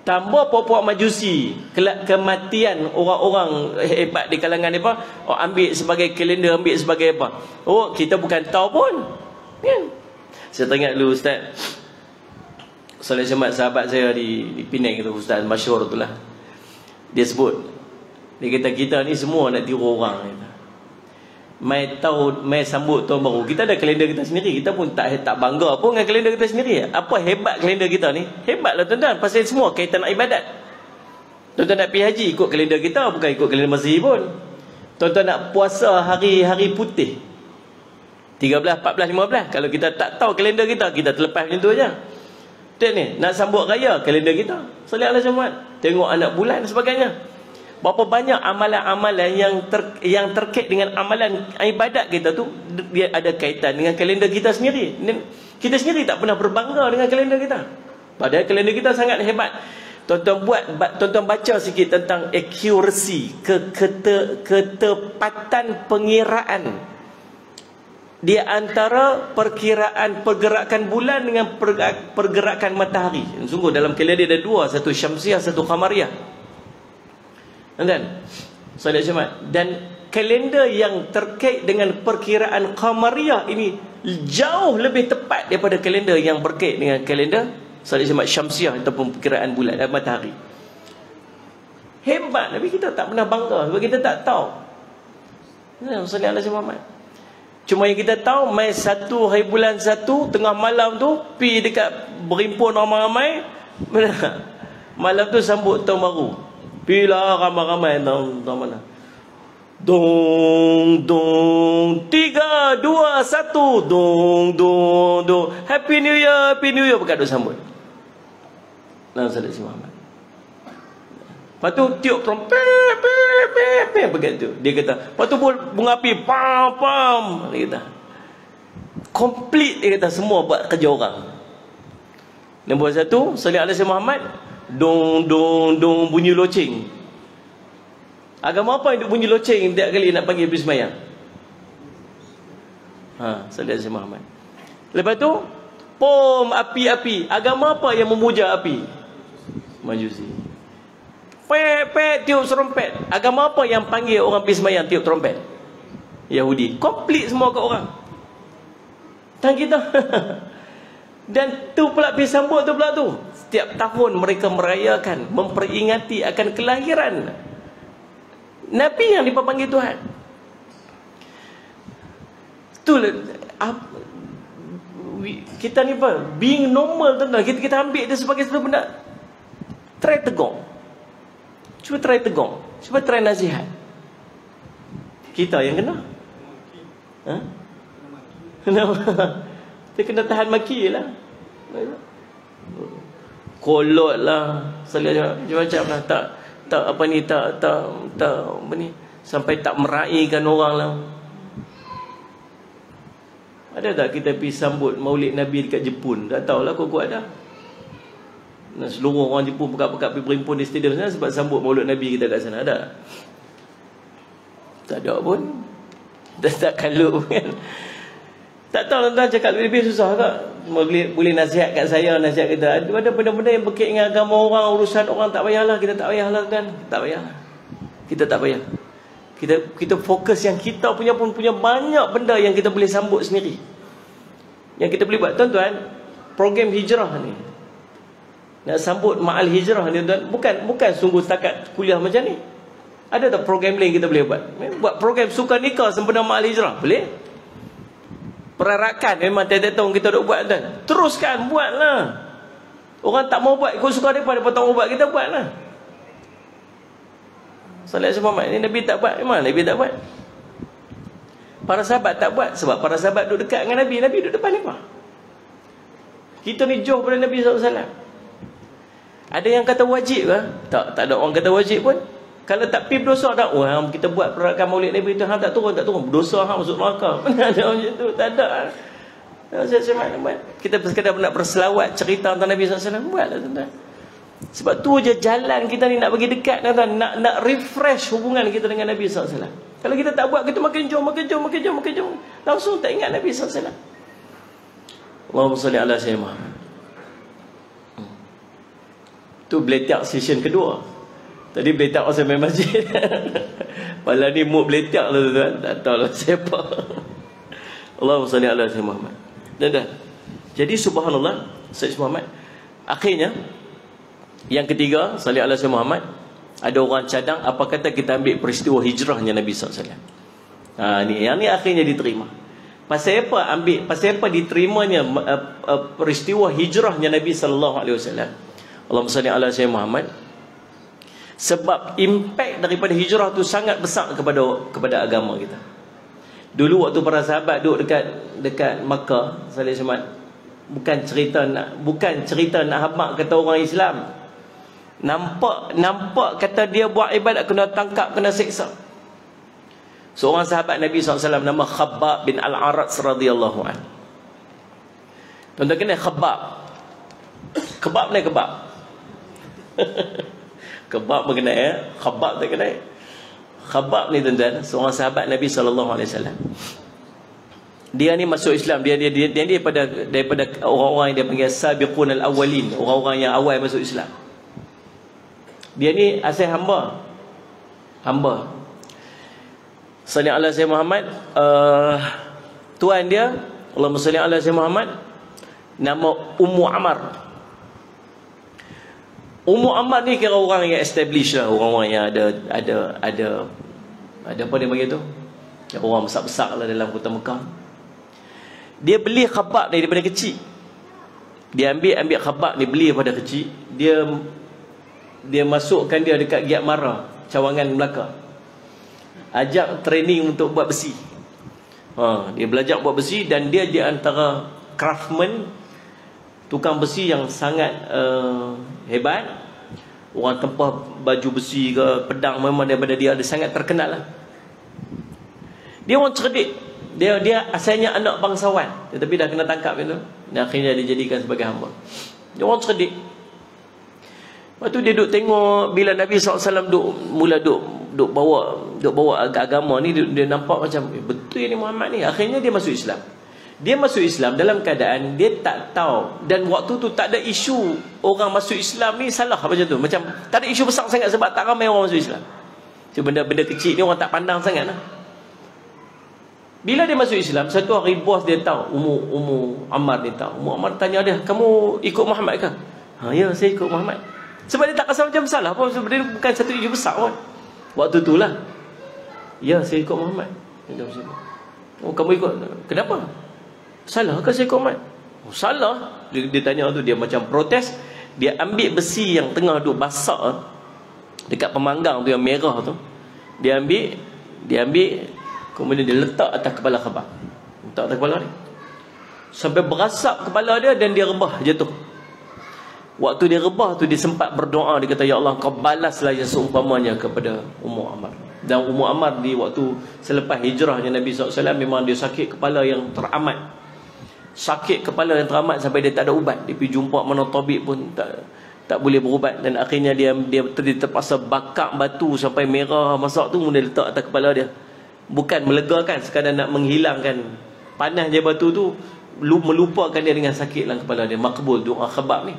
Tambah puak-puak Majusi, kematian orang-orang hebat di kalangan mereka, ambil sebagai kalender, ambil sebagai apa? Kita bukan tahu pun. Kan? Saya teringat dulu Ustaz Saleh Syamad, sahabat saya di Penang, itu Ustaz masyhur tu lah. Dia sebut, dia kata kita ni semua nak tiru orang. Mai sambut tahun baru, kita ada kalender kita sendiri. Kita pun tak bangga pun dengan kalender kita sendiri. Apa hebat kalender kita ni? Hebatlah tuan-tuan, pasal semua kaitan nak ibadat. Tuan-tuan nak pergi haji, ikut kalender kita, bukan ikut kalender Masih pun. Tuan-tuan nak puasa hari putih 13, 14, 15. Kalau kita tak tahu kalender kita terlepas macam tu aja. Dan ni nak sambut raya, kalender kita Salih Allah Jumaat, tengok anak bulan dan sebagainya. Berapa banyak amalan-amalan yang terkait dengan amalan ibadat kita tu, dia ada kaitan dengan kalender kita sendiri. Kita sendiri tak pernah berbangga dengan kalender kita, padahal kalender kita sangat hebat. Tuan-tuan baca sikit tentang accuracy, ketepatan pengiraan di antara perkiraan pergerakan bulan dengan pergerakan matahari. Sungguh dalam kalender ada dua, satu syamsiah, satu qamariyah. Dan Salih Jumaat, dan kalender yang terkait dengan perkiraan qamariyah ini jauh lebih tepat daripada kalender yang berkait dengan kalender Salih Jumaat syamsiah ataupun perkiraan bulan dan matahari. Hebat, tapi kita tak pernah bangga sebab kita tak tahu. Salih Allah Jumaat. Cuma yang kita tahu, mai 1 hari bulan 1 tengah malam tu pi dekat berhimpun ramai-ramai. Malam tu sambut tahun baru. Pilah ramai-ramai tahun mana. Dong 3 2 1 dong. Happy New Year bukan duk sambut. Nama Saudara Si Muhammad. Lepas tu tiup trompet begitu. Dia kata, lepas tu bunga api pam. Dia kata komplit, dia kata semua buat kerja orang. Nombor 1 Salih Alaihi Muhammad, dong bunyi loceng. Agama apa yang bunyi loceng tiap kali nak panggil pergi sembahyang? Salih Alaihi Muhammad. Lepas tu pom api. Agama apa yang memuja api? Majusi. Tiup trompet. Agama apa yang panggil orang pergi sembahyang tiup trompet? Yahudi. Komplit semua kat orang. Dan kita dan tu pula pergi sambut tu pula tu. Setiap tahun mereka merayakan, memperingati akan kelahiran Nabi yang dipanggil Tuhan. Itulah kita ni apa? Being normal, tuan-tuan. Kita ambil dia sebagai satu benda. Try tegur. Cuba try tegur. Cuba try nasihat. Kita yang kena. Kita kena tahan maki lah. Kolot lah. Macam-macam lah. Tak apa ni. sampai tak meraihkan orang lah. Ada tak kita pergi sambut Maulid Nabi dekat Jepun? Tak tahulah kuat-kuat dah. Nah, seluruh orang Jepun pekat-pekat pergi berimpun di stadium sana sebab sambut Maulid Nabi kita kat sana. Ada? Tak ada pun. Tak kalut kan. Tak tahu tuan-tuan cakap lebih susah tak? Boleh nasihat kat saya, nasihat kita. Ada benda-benda yang berkait dengan agama orang, urusan orang, tak payahlah. Kita tak payahlah kan. Tak payah. Kita tak payah. Kita fokus yang kita punya banyak benda yang kita boleh sambut sendiri. Yang kita boleh buat. Tuan-tuan, program hijrah ni, nak sambut ma'al hijrah ni tuan, bukan sungguh setakat kuliah macam ni. Ada tak program lain kita boleh buat? Buat program suka nikah sempena ma'al hijrah? Boleh? Perarakan memang tiap-tiap tahun kita duk buat tuan. Teruskan, buatlah. Orang tak mau buat, ikut suka dia tak mau buat, kita buatlah. Salat Muhammad ni Nabi tak buat. Memang Nabi tak buat. Para sahabat tak buat. Sebab para sahabat duduk dekat dengan Nabi. Nabi duduk depan mereka. Kita ni jauh pada Nabi SAW. Ada yang kata wajib ke? Tak ada orang kata wajib pun. Kalau tak pergi berdosa tak? Wah, kita buat perarakan Maulid Nabi tu, hang tak turun. Berdosa hang masuk neraka. Mana ada macam tu? Tak ada. Kita sekadar nak berselawat cerita tentang Nabi SAW. Buatlah tuan-tuan. Sebab tu je jalan kita ni nak bagi dekat, nak refresh hubungan kita dengan Nabi SAW. Kalau kita tak buat, kita makin jauh. Langsung tak ingat Nabi SAW. Allahumma salli ala sayyidina Muhammad. Tu beletak session kedua. Tadi beletak orang sampai masjid. Malah ni mood beletak lah tuan-tuan. Tak tahu lah siapa. Allahumma salli ala sayyidina Muhammad. Dah. Jadi subhanallah, Sayyid Muhammad. Akhirnya yang ketiga, salli ala sayyidina Muhammad, ada orang cadang apa kata kita ambil peristiwa hijrahnya Nabi SAW. Yang ni akhirnya diterima. Pasal apa diterimanya peristiwa hijrahnya Nabi SAW? Allahumma salli ala sayyidina Muhammad. Sebab impak daripada hijrah tu sangat besar kepada agama kita. Dulu waktu para sahabat duduk dekat Makkah, sallallahu alaihi wasallam, bukan cerita nak habaq kata orang Islam. Nampak kata dia buat ibadat kena tangkap, kena siksa. Seorang sahabat Nabi SAW nama Khabbab bin Al-Arat radhiyallahu anhu. Tuan-tuan kenal Khabbab? Kebab ni kebab. Kebab mengenai ya? Khabbab tak kenal. Khabbab ni tuan-tuan, seorang sahabat Nabi SAW. Dia ni masuk Islam. Dia daripada orang-orang yang dia panggil sabiqun al-awwalin, orang-orang yang awal masuk Islam. Dia ni asal hamba. Salli ala sayyidina Muhammad. Tuan dia, Allahumma salli ala sayyidina Muhammad, nama Ummu Ammar. Ummu Ammar ni kira orang yang established lah, orang-orang yang ada apa dia panggil tu, yang orang besar-besar lah dalam kota Mekah. Dia beli Khabbab ni daripada kecil. Dia ambil Khabbab ni, beli daripada kecil. Dia masukkan dia dekat Giat Mara, cawangan Melaka. Ajak training untuk buat besi. Dia belajar buat besi, dan dia di antara craftsman, tukang besi yang sangat hebat. Orang tempah baju besi ke pedang memang daripada dia sangat terkenal lah. Dia orang cerdik. Dia asalnya anak bangsawan, tetapi dah kena tangkap itu, dan akhirnya dijadikan sebagai hamba. Dia orang cerdik. Lepas tu dia duk tengok bila Nabi SAW duk bawa agama ni, dia nampak macam betul ni Muhammad ni. Akhirnya dia masuk Islam. Dia masuk Islam dalam keadaan dia tak tahu, dan waktu tu tak ada isu orang masuk Islam ni salah macam tu. Macam tak ada isu besar sangat sebab tak ramai orang masuk Islam. So, benda-benda kecil ni orang tak pandang sangat lah. Bila dia masuk Islam, satu hari bos dia tahu, Ummu Ammar dia tahu. Ummu Ammar tanya dia, kamu ikut Muhammad ke? Ya, saya ikut Muhammad. Sebab dia tak rasa macam salah pun, sebab dia bukan satu isu besar pun. Waktu tu lah. Ya, saya ikut Muhammad. Oh, kamu ikut? Kenapa? Salah ke saya ikut Muhammad? Oh, salah. Dia tanya tu, dia macam protes. Dia ambil besi yang tengah duk basah dekat pemanggang tu yang merah tu. Dia ambil, kemudian dia letak atas kepala Khabbab. Letak atas kepala dia sampai berasap kepala dia, dan dia rebah jatuh. Waktu dia rebah tu, dia sempat berdoa. Dia kata, ya Allah, kau balaslah yang seumpamanya kepada Ummu Ammar. Dan Ummu Ammar di waktu selepas hijrahnya Nabi SAW, memang dia sakit kepala yang teramat. Sakit kepala yang teramat sampai dia tak ada ubat. Dia pergi jumpa mana tabib pun tak boleh berubat. Dan akhirnya dia terpaksa bakar batu sampai merah masak tu, kemudian letak atas kepala dia. Bukan melegakan, sekadar nak menghilangkan panas je batu tu, melupakan dia dengan sakit dalam kepala dia. Makbul doa Khabbab ni.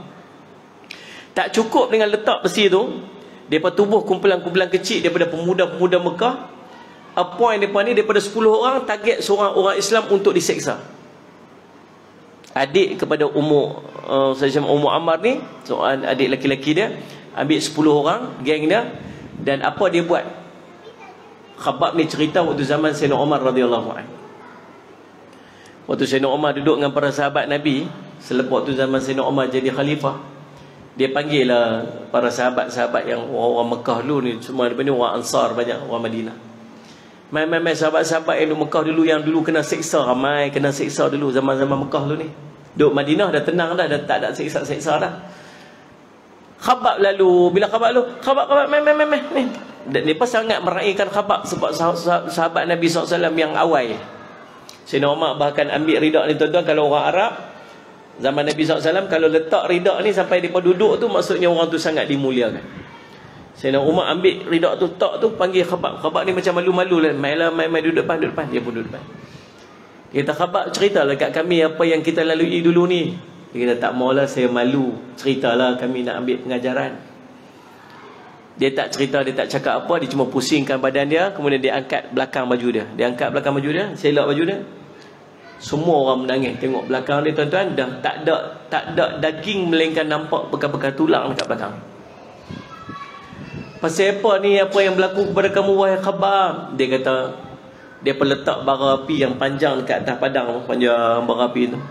Tak cukup dengan letak besi tu, daripada tubuh kumpulan-kumpulan kecil daripada pemuda-pemuda Mekah, appoint mereka ni daripada 10 orang, target seorang orang Islam untuk diseksa. Adik kepada Ummu Ammar ni, seorang adik lelaki dia, ambil 10 orang geng dia. Dan apa dia buat? Khabbab ni cerita waktu zaman Sayyidina Umar radhiyallahu anhu. Waktu Sayyidina Umar duduk dengan para sahabat Nabi, selepas waktu zaman Sayyidina Umar jadi khalifah, dia panggil lah para sahabat-sahabat yang orang Mekah dulu ni, semua ni orang Ansar, banyak orang Madinah. Mai sahabat-sahabat yang Mekah dulu, yang dulu kena seksa, ramai kena seksa dulu zaman-zaman Mekah dulu ni. Duduk Madinah dah tenang dah tak ada seksa-seksa dah. Khabbab lalu, bila Khabbab lalu, Khabbab mai. Dan mereka sangat meraihkan Khabbab sebab sahabat Nabi SAW yang awal. Sayyidina Umar bahkan ambil ridak ni, tuan-tuan, kalau orang Arab zaman Nabi SAW, kalau letak ridak ni sampai mereka duduk tu, maksudnya orang tu sangat dimuliakan. Sayyidina Umar ambil ridak tu, tak tu, panggil Khabbab. Khabbab ni macam malu-malu lah. Mai duduk depan. Dia pun duduk depan. Dia kata, Khabbab, ceritalah kat kami apa yang kita lalui dulu ni. Dia kata, tak maulah, saya malu. Ceritalah, kami nak ambil pengajaran. Dia tak cerita, dia tak cakap apa. Dia cuma pusingkan badan dia. Kemudian dia angkat belakang baju dia. Selak baju dia. Semua orang menangis. Tengok belakang dia, tuan-tuan, dah tak ada daging, melainkan nampak bekas-bekas tulang dekat belakang. Pasal apa ni, apa yang berlaku kepada kamu wahai Khabbab? Dia kata, dia peletak bara api yang panjang dekat atas padang, panjang bara api tu.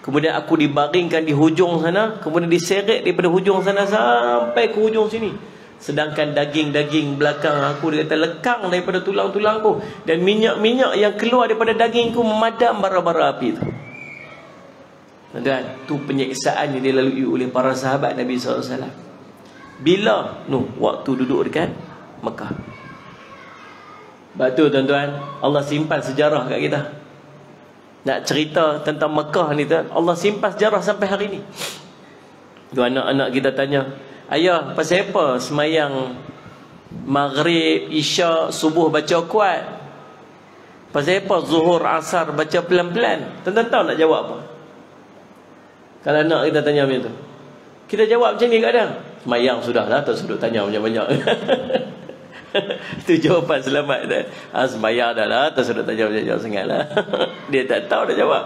Kemudian aku dibaringkan di hujung sana, kemudian diseret daripada hujung sana sampai ke hujung sini. Sedangkan daging-daging belakang aku, dia kata, lekang daripada tulang-tulangku. Dan minyak-minyak yang keluar daripada dagingku memadam bara-bara api tu. Dan tu penyiksaan yang dilalui oleh para sahabat Nabi SAW. Bila? Waktu duduk dekat Mekah. Sebab tu, tuan-tuan, Allah simpan sejarah kat kita. Nak cerita tentang Mekah ni, Allah simpan sejarah sampai hari ni. Tu anak-anak kita tanya, ayah, pasal apa semayang Maghrib, Isyak, Subuh baca kuat? Pasal apa Zuhur, Asar baca pelan-pelan? Tuan-tuan tahu nak jawab apa? Kalau anak kita tanya macam tu, kita jawab macam ni kadang, semayang sudahlah, tak suruh tanya banyak-banyak. Itu jawapan selamat dah. Semayang dah lah, tak suruh tanya banyak-banyak sangat lah. Dia tak tahu dah jawab.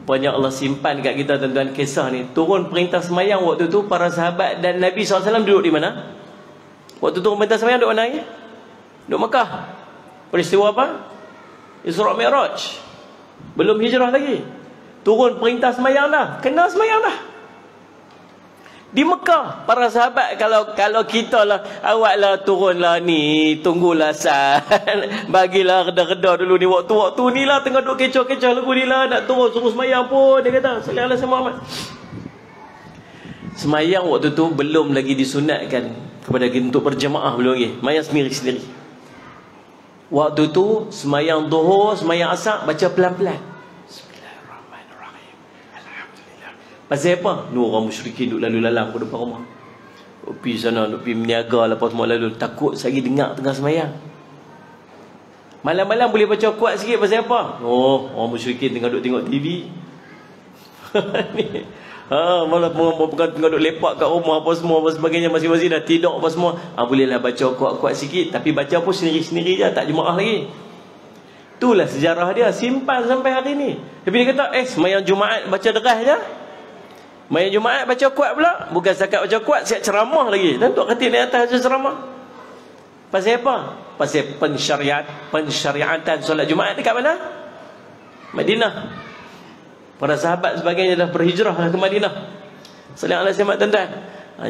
Banyak Allah simpan kat kita, tuan-tuan, kisah ni. Turun perintah semayang waktu tu, para sahabat dan Nabi SAW duduk di mana? Waktu turun perintah semayang duduk mana? Duduk Mekah. Peristiwa apa? Isra' Mi'raj. Belum hijrah lagi. Turun perintah semayang dah, kena semayang dah. Di Mekah, para sahabat, kalau kita lah, awaklah turunlah ni, tunggulah sah, bagilah reda-reda dulu ni, waktu-waktu ni lah, tengah duk kecoh-kecoh lagu ni lah, nak turun suruh semayang pun, dia kata, sallallahu alaihi wasallam. Semayang waktu tu belum lagi disunatkan kepada kita untuk berjemaah, belum lagi, semayang sendiri-sendiri. Waktu tu, semayang Zuhur, semayang Asar, baca pelan-pelan. Pasal apa? Orang musyrikin duk lalu lalang ke depan rumah. Duk pergi sana, duk pergi meniaga lah, apa semua lalu. Takut saya dengar tengah semayang. Malam-malam boleh baca kuat sikit, pasal apa? Orang musyrikin tengah duk tengok TV. Malah bukan tengah duk lepak kat rumah apa semua, apa sebagainya, masing-masing dah tidur apa semua. Bolehlah baca kuat-kuat sikit, tapi baca pun sendiri-sendiri je, tak jemaah lagi. Itulah sejarah dia, simpan sampai hari ni. Tapi dia kata, semayang Jumaat baca deras je. Semayang Jumaat baca kuat pula. Bukan setakat baca kuat, siap ceramah lagi. Dan Tok Khatib naik atas je ceramah. Pasal apa? Pasal pensyariatan solat Jumaat dekat mana? Madinah. Para sahabat sebagainya dah berhijrah ke Madinah. Sallallahu alaihi wasallam, tuan-tuan.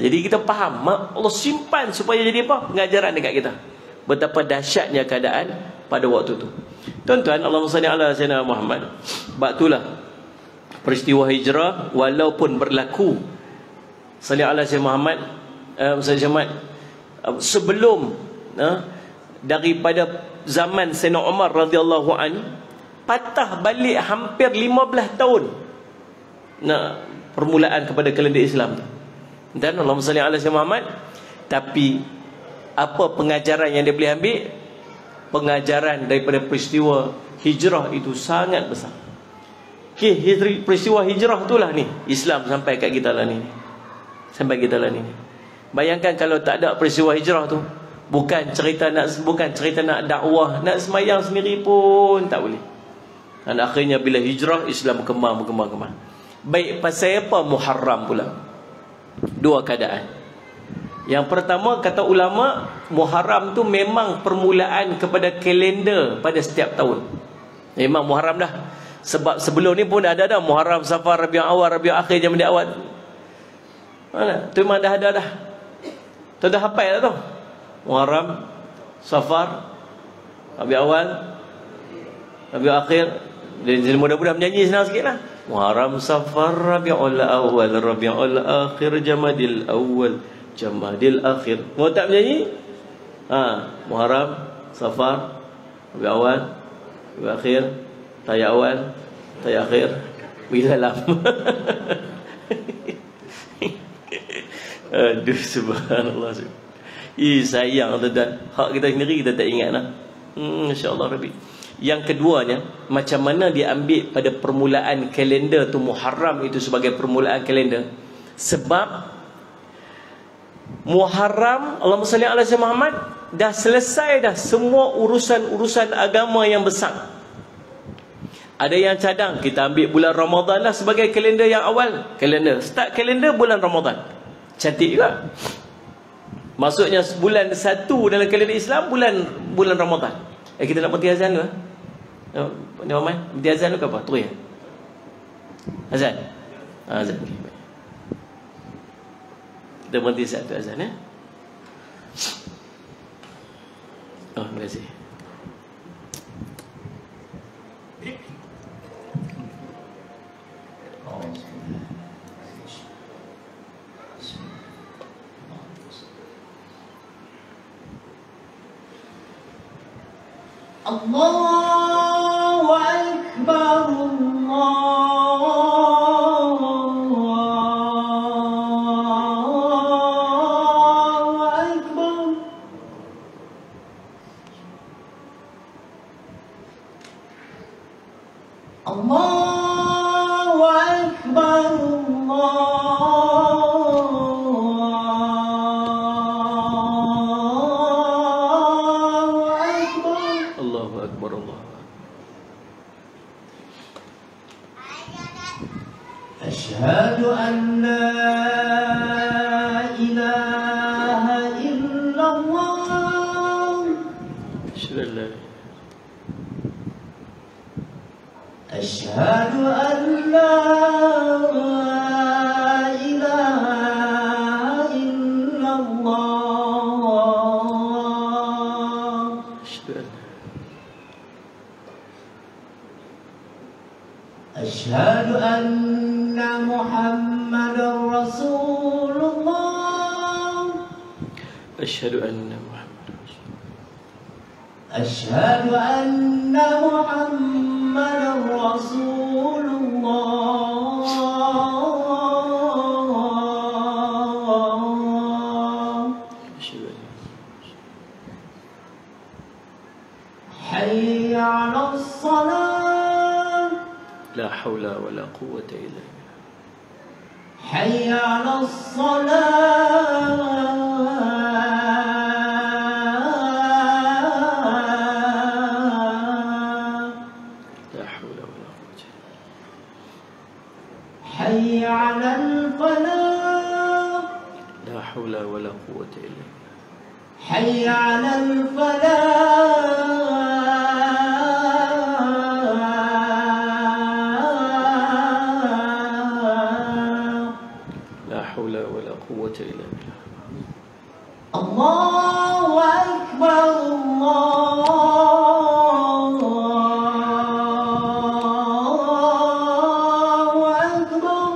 Jadi kita faham, Allah simpan supaya jadi apa? Pengajaran dekat kita. Betapa dahsyatnya keadaan pada waktu tu. Tuan-tuan, Allahumma salli ala sayyidina Muhammad. Sebab itulah peristiwa hijrah walaupun berlaku Salli ala Syekh Muhammad, Ustaz Syahmat, sebelum daripada zaman Sayyidina Umar radhiyallahu an, patah balik hampir 15 tahun permulaan kepada kalender Islam tu. Dan Allahumma salli ala Syekh Muhammad. Tapi apa pengajaran yang dia boleh ambil? Pengajaran daripada peristiwa hijrah itu sangat besar. Peristiwa hijrah itulah ni Islam sampai kat kita lah ni. Sampai kita lah ni. Bayangkan kalau tak ada peristiwa hijrah tu, bukan cerita nak dakwah, nak semayang sendiri pun tak boleh. Dan akhirnya bila hijrah, Islam berkembang. Baik, pasal apa Muharram pula? Dua keadaan. Yang pertama, kata ulama, Muharram tu memang permulaan kepada kalender pada setiap tahun. Memang Muharram dah. Sebab sebelum ni pun dah ada Muharram, Safar, Rabiul Awal, Rabiul Akhir, Jamadil Awal. Mana? Tu memang dah ada dah. Tu dah hafal dah tu. Muharram, Safar, Rabiul Awal, Rabiul Akhir. Jadi mudah-mudah menyanyi senang sikit lah. Muharram, Safar, Rabiul Awal, Rabiul Akhir, Jamadil Awal, Jamadil Akhir. Mau tak menyanyi? Muharram, Safar, Rabiul Awal, Rabiul Akhir, Taya Awal, Taya Akhir, bila lama. Aduh, subhanallah. Sayang tuan-tuan, hak kita sendiri kita tak ingat lah. InsyaAllah Rabbi. Yang keduanya, macam mana dia ambil pada permulaan kalender tu Muharram itu sebagai permulaan kalender. Sebab Muharram, Allahumma salli ala Sayyidina Muhammad, dah selesai dah semua urusan-urusan agama yang besar. Ada yang cadang, kita ambil bulan Ramadan lah sebagai kalender yang awal. Kalender, start kalender bulan Ramadan. Cantik juga. Maksudnya bulan 1 dalam kalender Islam bulan Ramadan. Kita nak berhenti azan dulu. Ni Muhammad, berhenti azan dulu ke apa? Terus ya? Azan? Azan. Okay, baik. Kita berhenti satu azan ya. Terima kasih. Allahu Akbar, Allahu Akbar. Allahu Akbar, أشهد أن لا إله إلا الله أشهد أن لا إله إلا الله أشهد أن محمد رسول الله أشهد أن محمد أشهد أن محمد رسول الله حي على الصلاة لا حول ولا قوة إلا بالله حي على الصلاة لا حول ولا قوة حي على الفلاح لا حول ولا قوة إلا بالله حي على الفلاح لا حول ولا قوة إلا بالله الله أكبر الله أكبر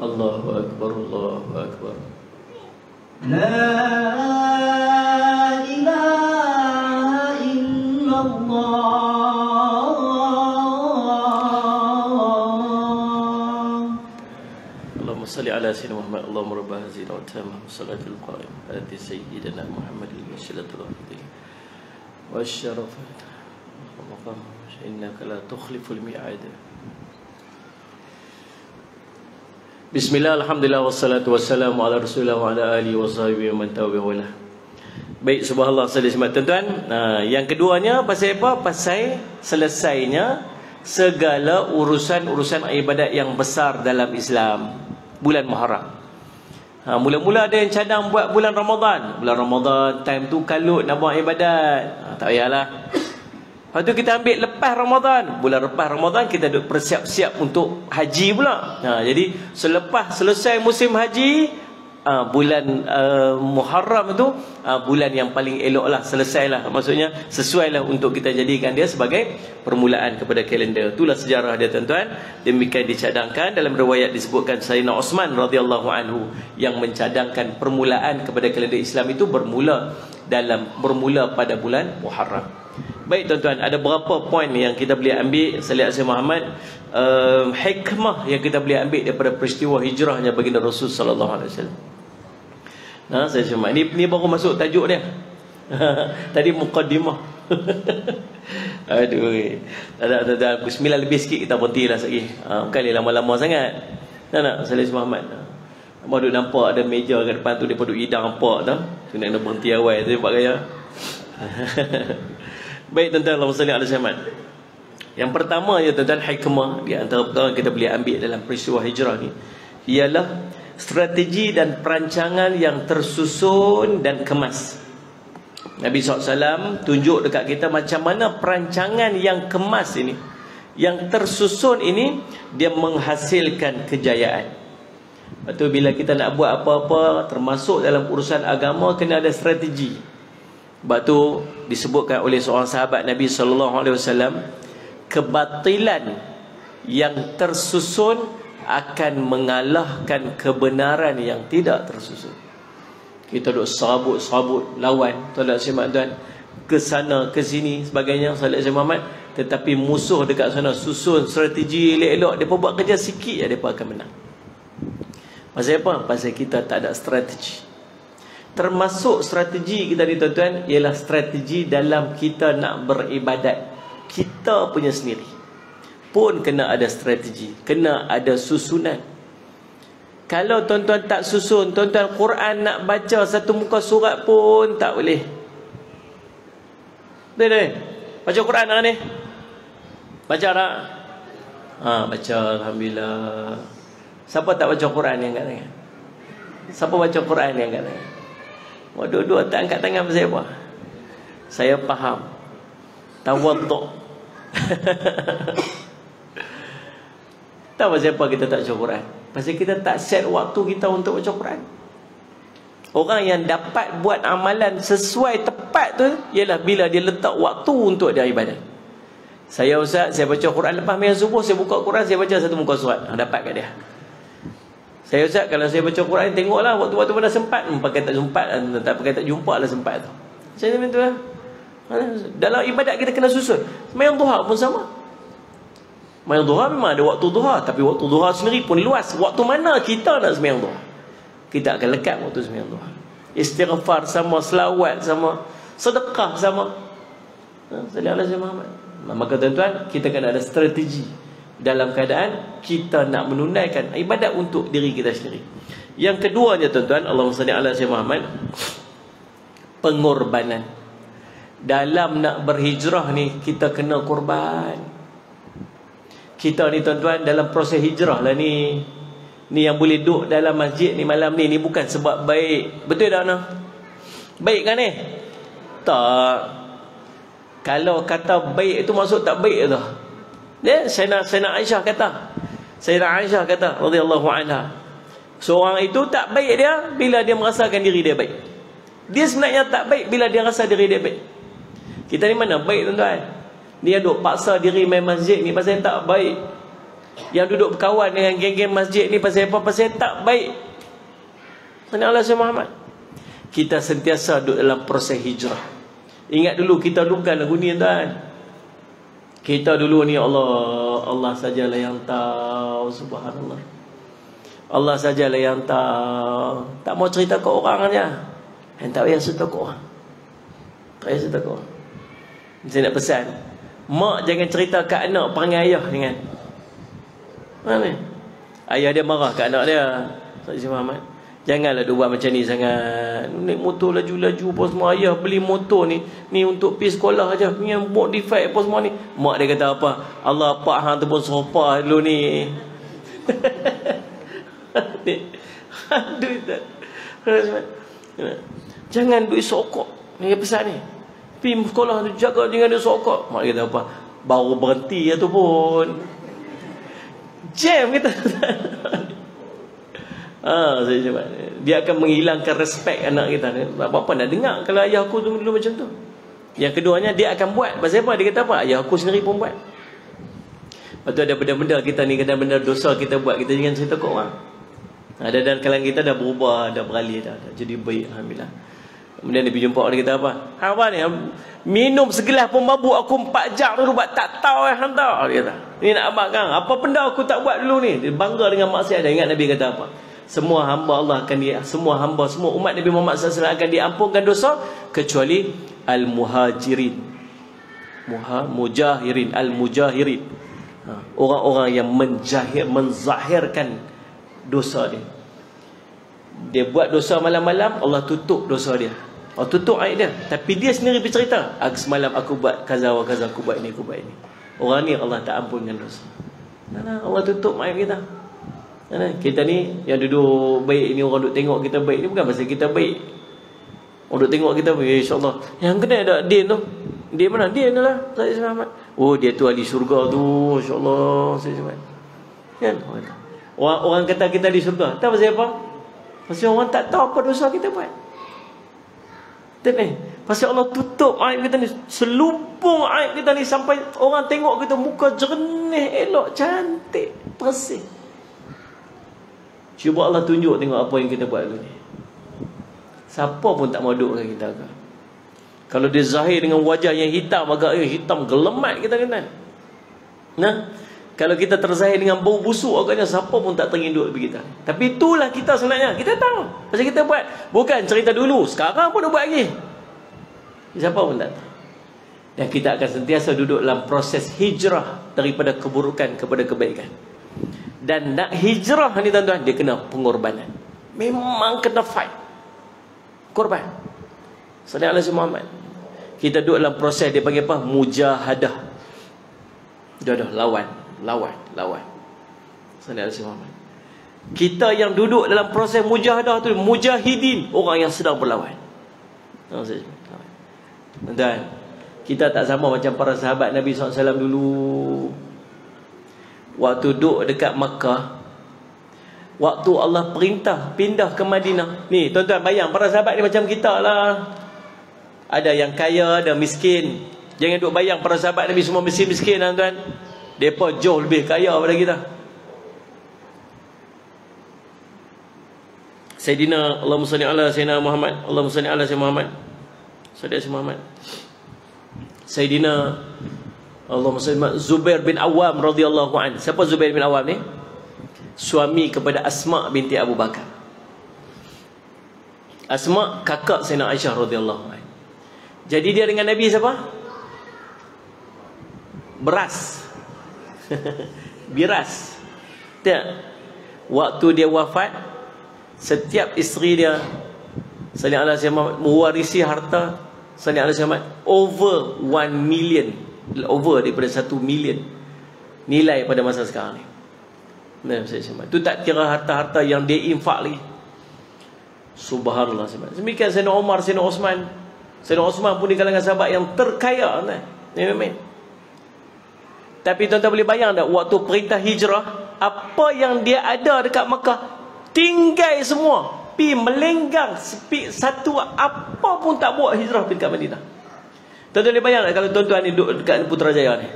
الله أكبر الله أكبر ala sayyidina Muhammad. Allahumma rabb hadhihi al-tamah salatul qa'im ati sayyidina Muhammadin wasilatul fadil wasyarafat maqam innaka la tukhliful mi'ad. Bismillah, alhamdulillah, wassalatu wassalamu ala rasulillah wa ala alihi wa sahbihi wa man tabi'ahu. Baik, subhanallah, saudara-saudara tuan-tuan. Yang keduanya pasal apa? Pasal selesainya segala urusan-urusan ibadat yang besar dalam Islam, bulan Muharram. Mula-mula ada yang cadang buat bulan Ramadan. Bulan Ramadan time tu kalut nak buat ibadat. Tak payahlah. Lepas tu kita ambil lepas Ramadan. Bulan lepas Ramadan kita duk bersiap-siap untuk haji pula. Jadi selepas selesai musim haji, bulan Muharram itu bulan yang paling elok lah, selesai lah. Maksudnya sesuai lah untuk kita jadikan dia sebagai permulaan kepada kalender. Itulah sejarah dia tuan-tuan. Demikian dicadangkan dalam riwayat disebutkan Sayyidina Osman radhiyallahu anhu yang mencadangkan permulaan kepada kalender Islam itu bermula pada bulan Muharram. Baik tuan-tuan, ada berapa poin yang kita boleh ambil Salih Asy Muhammad, hikmah yang kita boleh ambil daripada peristiwa hijrahnya baginda Rasul sallallahu alaihi wasallam. Saya cuma ni baru masuk tajuk dia. Tadi muqaddimah. Aduh. Ada 9 lebih sikit kita berhentilah sekali. Bukan lama-lama sangat. Tak Salih Asy Muhammad. Baru nampak ada meja kat depan tu, depa duk hidang apa tu. Tu nak berhenti awal tu buat gaya. Baik tuan-tuan, Allahumma salli ala Muhammad. Yang pertama ya tuan-tuan, hikmah di antara perkara yang kita boleh ambil dalam peristiwa hijrah ni ialah strategi dan perancangan yang tersusun dan kemas. Nabi SAW tunjuk dekat kita macam mana perancangan yang kemas ini, yang tersusun ini, dia menghasilkan kejayaan. Lepas tu bila kita nak buat apa-apa termasuk dalam urusan agama, kena ada strategi. Sebab tu disebutkan oleh seorang sahabat Nabi SAW, kebatilan yang tersusun akan mengalahkan kebenaran yang tidak tersusun. Kita duk serabut lawan, tuan-tuan tuan, ke sana ke sini sebagainya, Salih Asy Muhammad, tetapi musuh dekat sana susun strategi elok-elok, depa buat kerja sikit ya depa akan menang. Pasal apa? Pasal kita tak ada strategi. Termasuk strategi kita ni tuan-tuan ialah strategi dalam kita nak beribadat. Kita punya sendiri pun kena ada strategi, kena ada susunan. Kalau tuan-tuan tak susun, tuan-tuan Quran nak baca satu muka surat pun tak boleh. Betul? Baca Quran dah ni? Baca tak? Baca, alhamdulillah. Siapa tak baca Quran yang kat tangan? Siapa baca Quran yang kat tangan? Dua-dua tak angkat tangan pasal apa? Saya faham. Tawaduk. Tahu pasal apa kita tak baca Quran? Pasal kita tak set waktu kita untuk baca Quran. Orang yang dapat buat amalan sesuai tepat tu ialah bila dia letak waktu untuk dia ibadat. Saya Ustaz, saya baca Quran lepas main subuh, saya buka Quran, saya baca satu muka surat. Dapat kat dia. Saya Ustaz, kalau saya baca Quran, tengoklah waktu-waktu mana sempat. Pakai tak sempat, tak pakai tak jumpa lah sempat tu. Saya macam tu lah. Dalam ibadat kita kena susun. Sembahyang duha pun sama. Sembahyang duha memang ada waktu duha, tapi waktu duha sendiri pun luas. Waktu mana kita nak sembahyang duha? Kita akan lekat waktu sembahyang duha. Istighfar sama, selawat sama, sedekah sama. Sallallahu alaihi wasallam. Maka tuan-tuan, kita kena ada strategi dalam keadaan kita nak menunaikan ibadat untuk diri kita sendiri. Yang keduanya tuan-tuan, Allahumma salli ala Muhammad, pengorbanan. Dalam nak berhijrah ni kita kena korban. Kita ni tuan-tuan dalam proses hijrah lah ni. Ni yang boleh duduk dalam masjid ni malam ni bukan sebab baik. Betul tak nak? Baik kan ni? Tak. Kalau kata baik itu maksud tak baik tu. Dia Sayyidina Aisyah kata radhiyallahu anha, seorang itu tak baik dia bila dia merasakan diri dia baik. Dia sebenarnya tak baik bila dia rasa diri dia baik. Kita ni mana baik tuan-tuan? Dia duduk paksa diri main masjid ni pasal tak baik. Yang duduk berkawan dengan geng-geng masjid ni pasal apa? Pasal tak baik. Sallallahu alaihi Muhammad. Kita sentiasa duduk dalam proses hijrah. Ingat dulu kita dulu bukan lagu ni tuan. Kita dulu ni Allah sajalah yang tahu, subhanallah. Allah sajalah yang tahu. Tak mau cerita ke orang aja. Yang tak payah cerita ke orang. Tak payah cerita ke orang. Saya nak pesan, mak jangan cerita ke anak perangai ayah dengan. Mana? Ayah dia marah ke anak dia. Saksi Muhammad, janganlah dia buat macam ni sangat. Naik motor laju-laju apa semua. Ayah beli motor ni untuk pergi sekolah aja. Ni yang modify apa semua ni. Mak dia kata apa? Allah pak hang tu pun serupa dulu ni. Aduh tak. Jangan duit sokok. Ni pesan ni. Pergi sekolah tu jaga jangan duit sokok. Mak dia kata apa? Baru berhenti ya tu pun. Jam kita. Saya cakap, dia akan menghilangkan respect anak kita. Bapa nak dengar kalau ayah aku tu dulu macam tu. Yang keduanya, dia akan buat. Pasal apa? Dia kata apa? Ayah aku sendiri pun buat. Lepas tu ada benda-benda kita ni, benda dosa kita buat, kita jangan cerita ke orang. Ada dalam kalangan kita dah berubah, dah beralih dah jadi baik, alhamdulillah. Kemudian dia pergi jumpa orang, dia kata apa? Apa ni? Minum segelas pun mabuk aku 4 jam dulu buat tak tahu hantar. Dia kata, ni nak abang kan? Apa benda aku tak buat dulu ni? Dia bangga dengan maksiat dia. Ingat Nabi kata apa? Semua hamba Allah akan semua umat Nabi Muhammad SAW akan diampunkan dosa kecuali al-muhajirin. Al-mujahirin. Orang-orang yang menzahirkan dosa dia. Dia buat dosa malam-malam, Allah tutup dosa dia. Allah tutup aib dia. Tapi dia sendiri bercerita, semalam aku buat kaza wa kaza, aku buat ini. Orang ni Allah tak ampunkan dosa. Allah tutup aib kita. Kita ni yang duduk baik ni, orang duduk tengok kita baik ni bukan pasal kita baik. Orang duduk tengok kita baik, insya-Allah. Yang kena ada Din tu. Dia mana? Dia adalah Said Selamat. Oh, dia tu ahli syurga tu, insya-Allah. Said Selamat. Kan? Orang kata kita di syurga. Tak pasal apa? Pasal orang tak tahu apa dosa kita buat. Pasal Allah tutup aib kita ni, selubung aib kita ni sampai orang tengok kita muka jernih, elok, cantik, bersih. Cuba Allah tunjuk tengok apa yang kita buat dulu ni. Siapa pun tak mau duduk dengan kita ke? Kalau dia zahir dengan wajah yang hitam, agak hitam gelemat kita kena. Kalau kita terzahir dengan bau busuk, agaknya siapa pun tak teringin duduk dengan kita. Tapi itulah kita sebenarnya. Kita tahu pasal kita buat. Bukan cerita dulu, sekarang pun dah buat lagi. Siapa pun tak tahu. Dan kita akan sentiasa duduk dalam proses hijrah daripada keburukan kepada kebaikan. Dan nak hijrah ni tuan-tuan, dia kena pengorbanan. Memang kena fight. Korban. Sallallahu alaihi Muhammad. Kita duduk dalam proses, dia panggil apa? Mujahadah. Dah lawan. Sallallahu alaihi Muhammad. Kita yang duduk dalam proses mujahadah tu, mujahidin, orang yang sedang berlawan. Dan kita tak sama macam para sahabat Nabi SAW dulu. Waktu duduk dekat Makkah, waktu Allah perintah pindah ke Madinah. Ni tuan-tuan bayang, para sahabat ni macam kita lah. Ada yang kaya, ada miskin. Jangan duk bayang para sahabat Nabi semua miskin-miskin tuan-tuan. Mereka jauh lebih kaya daripada kita. Sayyidina Allahumma salli ala Sayyidina Muhammad, Allahumma salli ala Sayyidina Muhammad, Sayyidina Muhammad, Sayyidina Allahumma salli Zubair bin Awam radhiyallahu an. Siapa Zubair bin Awam ni? Suami kepada Asma binti Abu Bakar. Asma kakak Sayyidina Aisyah radhiyallahu an. Jadi dia dengan Nabi siapa? Beras. Biras. Tak. Waktu dia wafat, setiap isteri dia sallallahu alaihi wasallam mewarisi harta sallallahu alaihi wasallam over 1 million, over daripada 1 million nilai pada masa sekarang ni. Itu tak kira harta-harta yang dia infak lagi. Subhanallah. Demikian Sayyidina Umar, Sayyidina Osman. Sayyidina Osman pun di kalangan sahabat yang terkaya. Tapi tuan-tuan boleh bayang tak, waktu perintah hijrah, apa yang dia ada dekat Makkah tinggal semua, pi melenggang satu apa pun tak buat hijrah pergi dekat Madinah. Tuan-tuan boleh bayang tak kalau tuan-tuan ni duduk dekat Putrajaya ni,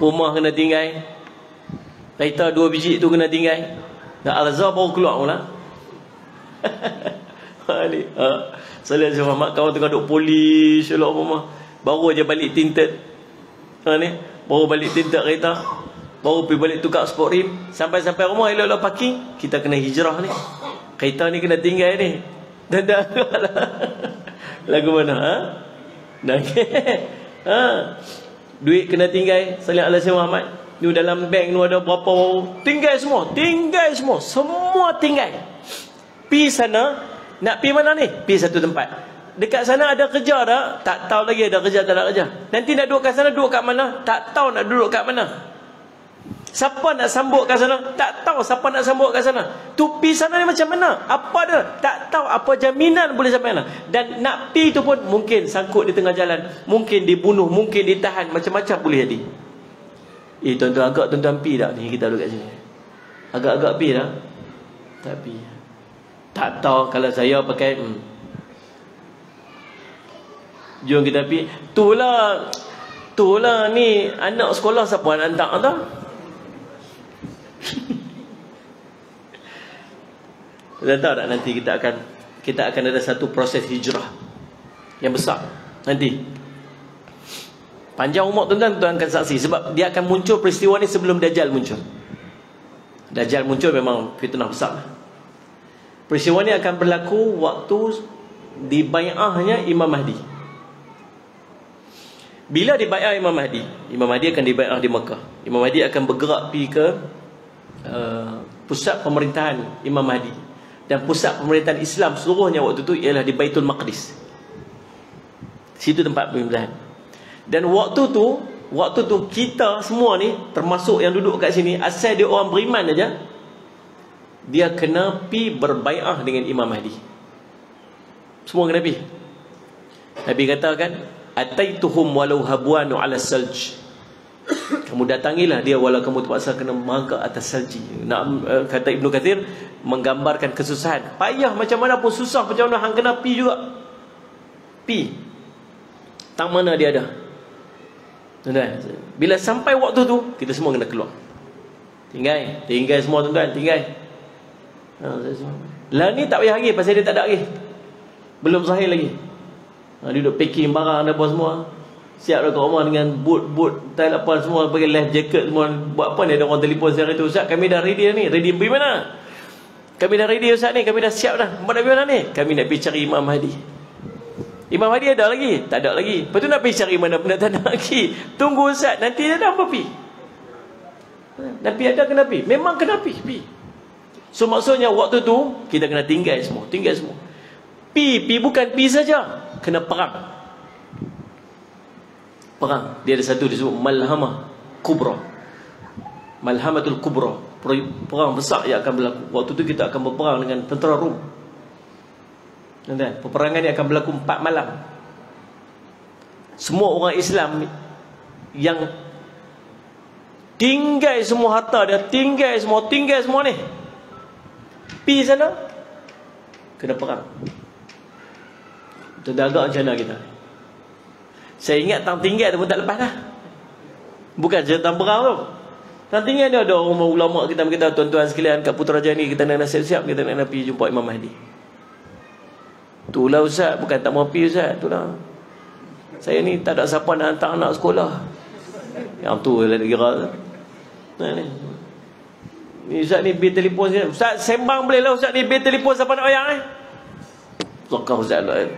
rumah kena tinggal, kereta 2 biji tu kena tinggal, dan Al-Azhar baru keluar pula. Salih Muhammad kawan tengah duduk polis elok rumah, baru aja balik tinted. Ni baru balik tinted kereta, Baru pergi balik tukar sport rim. Sampai-sampai rumah elok-elok parking, kita kena hijrah ni. Kereta ni kena tinggal ni. Dan dah lagu mana? Ha? Ha? Duit kena tinggal. Salih Allah Sayyid Muhammad. Ni dalam bank ni ada berapa? Tinggal semua. Tinggal semua. Semua tinggal. Pi sana. Nak pi mana ni? Pi satu tempat. Dekat sana ada kerja tak? Tak tahu lagi ada kerja tak ada kerja. Nanti nak duduk kat sana, duduk kat mana? Tak tahu nak duduk kat mana. Siapa nak sambut kat sana? Tak tahu siapa nak sambut kat sana. Tu pi sana ni macam mana? Apa dia? Tak tahu apa jaminan boleh sampai mana. Dan nak pi tu pun mungkin sangkut di tengah jalan, mungkin dibunuh, mungkin ditahan, macam-macam boleh jadi. Tuan-tuan, agak tuan-tuan pi tak ni kita duduk kat sini? Agak-agak pi tak? Tak pi. Tak tahu kalau saya pakai jom kita pergi. Itulah ni anak sekolah siapa nak hantar tau. Kita tahu tak nanti kita akan ada satu proses hijrah yang besar nanti. Panjang umur tuan-tuan akan saksi sebab dia akan muncul peristiwa ni sebelum Dajjal muncul. Dajjal muncul memang fitnah besar. Peristiwa ni akan berlaku waktu dibai'ahnya Imam Mahdi. Bila dibai'ah Imam Mahdi, Imam Mahdi akan dibai'ah di Mekah. Imam Mahdi akan bergerak pergi ke pusat pemerintahan Imam Mahdi. Dan pusat pemerintahan Islam seluruhnya waktu itu ialah di Baitul Maqdis. Situ tempat pemerintahan. Dan waktu tu kita semua ni, termasuk yang duduk kat sini, asal dia orang beriman aja, dia kena pi berbai'ah dengan Imam Mahdi. Semua kena pi. Nabi katakan, ataituhum walau habwanu ala salj. Kamu datangilah dia walau kamu terpaksa kena merangkak atas salji. Kata Ibnu Kathir, menggambarkan kesusahan. Payah macam mana pun, susah macam mana, hang kena pi juga. Pi. Tak mana dia ada. Tuan-tuan, bila sampai waktu tu, kita semua kena keluar. Tinggal semua tuan-tuan, tinggal. Lah ni tak payah lagi, pasal dia tak ada lagi. Belum zahir lagi. Dia duduk packing barang dan apa semua. Siap dah kat rumah dengan boot tie apa semua, pakai life jacket semua. Buat apa ni, ada orang telefon saya tu, Ustaz kami dah ready ni. Ready pergi mana? Kami dah ready Ustaz ni, kami dah siap dah. Nak pergi mana ni? Kami nak pergi cari Imam Mahdi. Imam Mahdi ada lagi? Tak ada lagi. Lepas tu nak pergi cari mana benda tak ada lagi. Tunggu Ustaz, nanti dia dah apa pergi? Nabi ada kena pergi? Memang kena pergi. So maksudnya waktu tu kita kena tinggal semua. Pi bukan pi saja, kena perang. Dia ada satu disebut Malhamah Kubra. Malhamatul Kubra. Perang besar yang akan berlaku. Waktu tu kita akan berperang dengan tentera Rom. Peperangan ni akan berlaku 4 malam. Semua orang Islam yang tinggal semua harta dia, tinggal semua ni, pi sana kena perang. Tu dah agak macam mana kita. Saya ingat tang tinggal tu pun tak lepas dah. Bukan cerita perang tu. Tang tinggal ni ada orang ulama kita berkata, tuan-tuan sekalian kat Putrajaya ni kita nak siap-siap, kita nak pergi jumpa Imam Mahdi. Itulah Ustaz, bukan tak mau pergi Ustaz, itulah. Saya ni tak ada siapa nak hantar anak sekolah. Yang tu lah dia kira. Ni Ustaz ni bil telefon saya. Ustaz sembang boleh lah Ustaz ni, bil telefon siapa nak bayar Sokah Ustaz lah.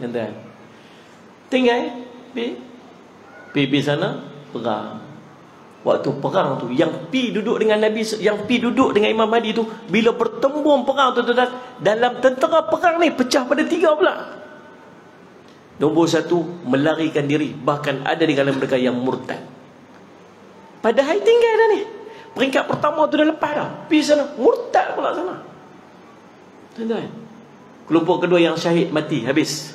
Nanti tinggal pi sana perang. Waktu perang tu, yang pi duduk dengan Nabi, yang pi duduk dengan Imam Mahdi tu, bila bertembung perang tu, dalam tentera perang ni pecah pada 3 pula. Nombor 1, melarikan diri. Bahkan ada di kalangan mereka yang murtad. Padahal tinggal dah ni. Peringkat pertama tu dah lepas dah. Pi sana, murtad pula sana. Tuan-tuan, kelompok kedua yang syahid mati, habis.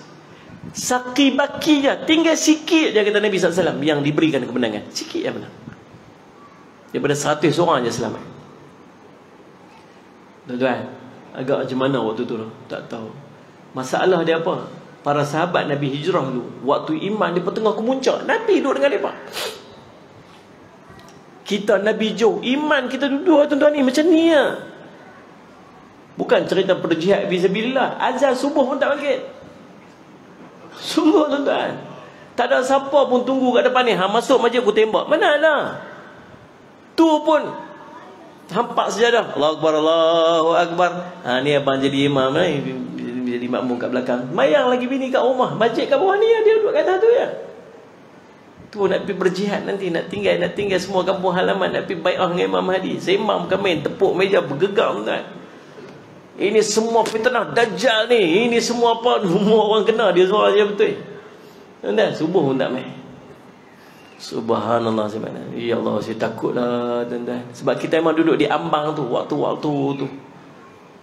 Saki-baki je, tinggal sikit je kata Nabi SAW yang diberikan kemenangan. Sikit je menang. Daripada 100 orang je selamat. Tuan-tuan, agak macam mana waktu tu? Tak tahu. Masalah dia apa? Para sahabat Nabi hijrah tu, waktu iman dia tengah kemuncak, Nabi duduk dengan mereka. Kita Nabi jauh, iman kita duduk tuan-tuan ni macam ni ya. Bukan cerita berjihad fisabilillah. Azan subuh pun tak bangkit. Sungguh tuan-tuan. Tak ada siapa pun tunggu kat depan ni. Masuk masjid aku tembak. Mana lah. Tu pun hampak sejadah. Allahu Akbar, Allahu Akbar. Ni abang jadi imam ni. Jadi makmum kat belakang. Mayang lagi bini kat rumah. Masjid kat bawah ni dia duduk kat atas tu ya. Tu nak pergi berjihad nanti. Nak tinggal semua kampung halaman. Nak pergi bai'ah dengan Imam Mahdi. Seimam bukan main. Tepuk meja bergegar tuan. Ini semua fitnah Dajjal ni. Ini semua apa. Semua orang kena. Dia suara je betul. Tuan-tuan, subuh pun tak main. Subhanallah sebenarnya. Ya Allah, saya takutlah tuan-tuan. Sebab kita memang duduk di ambang tu. Waktu-waktu tu.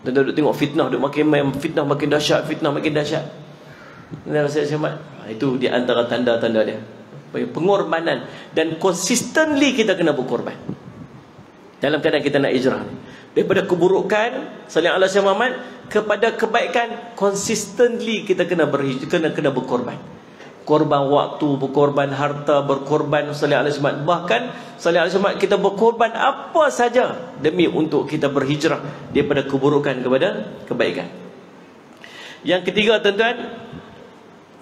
Dan duduk tengok fitnah. Duduk makin main. Fitnah makin dahsyat. Fitnah makin dahsyat. Tuan-tuan, saya selamat. Itu di antara tanda-tanda dia. Pengorbanan. Dan consistently kita kena berkorban. Dalam keadaan kita nak hijrah ni. Daripada keburukan sallallahu alaihi wasallam kepada kebaikan, consistently kita kena berkorban. Korban waktu, berkorban harta, berkorban sallallahu alaihi wasallam. Bahkan sallallahu alaihi wasallam kita berkorban apa saja demi untuk kita berhijrah daripada keburukan kepada kebaikan. Yang ketiga tuan-tuan,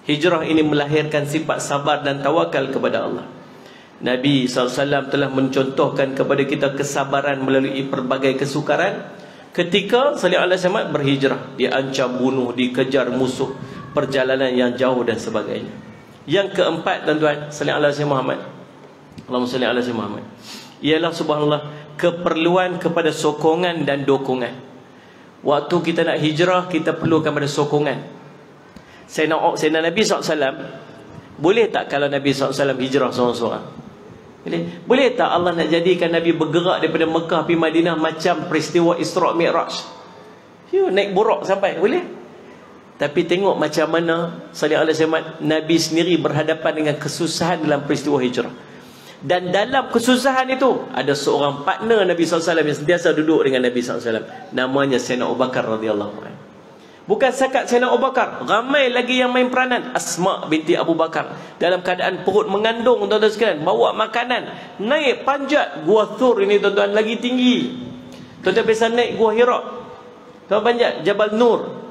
hijrah ini melahirkan sifat sabar dan tawakal kepada Allah. Nabi SAW telah mencontohkan kepada kita kesabaran melalui pelbagai kesukaran ketika sallallahu alaihi wasallam berhijrah. Diancam bunuh, dikejar musuh, perjalanan yang jauh dan sebagainya. Yang keempat tuan-tuan, sallallahu alaihi wasallam Muhammad. Allahumma salli ala sayyidina Muhammad. Ialah subhanallah keperluan kepada sokongan dan dokongan. Waktu kita nak hijrah, kita perlukan pada sokongan. Sayyidina Nabi SAW, boleh tak kalau Nabi SAW hijrah seorang-seorang? Boleh tak Allah nak jadikan Nabi bergerak daripada Mekah pergi Madinah macam peristiwa Isra' Mi'raj? Naik buruk sampai, boleh? Tapi tengok macam mana sallallahu alaihi wasallam Nabi sendiri berhadapan dengan kesusahan dalam peristiwa hijrah. Dan dalam kesusahan itu ada seorang partner Nabi SAW yang sentiasa duduk dengan Nabi SAW. Namanya Sayyidina Abu Bakar radhiyallahu anhu. Bukan sakat Sayyidina Abu Bakar, ramai lagi yang main peranan. Asma binti Abu Bakar dalam keadaan perut mengandung, tuan-tuan sekalian, bawa makanan, naik panjat Gua Thur ini tuan-tuan, lagi tinggi. Tuan-tuan biasa naik Gua Hira, tuan panjat Jabal Nur.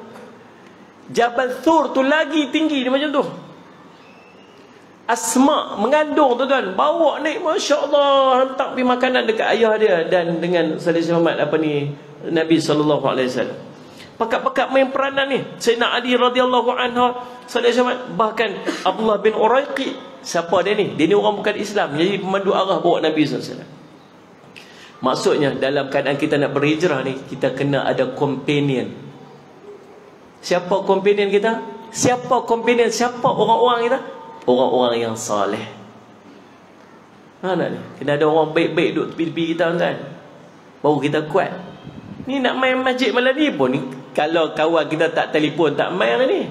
Jabal Thur tu lagi tinggi dia macam tu. Asma mengandung tuan-tuan, bawa naik, masya-Allah, hantar pergi makanan dekat ayah dia dan dengan selamat Nabi sallallahu alaihi wasallam. Pakat-pakat main peranan ni. Sayyidina Ali radhiyallahu anhu, bahkan Abdullah bin Uraiqi. Siapa dia ni? Dia ni orang bukan Islam, jadi pemandu arah bawa Nabi SAW. Maksudnya dalam keadaan kita nak berhijrah ni, kita kena ada companion. Siapa companion kita? Siapa companion? Siapa orang-orang kita? Orang-orang yang saleh. Mana ni? Kena ada orang baik-baik duduk tepi-tepi kita kan. Baru kita kuat. Ni nak main masjid malam ni pun ni, kalau kawan kita tak telefon, tak main lah ni.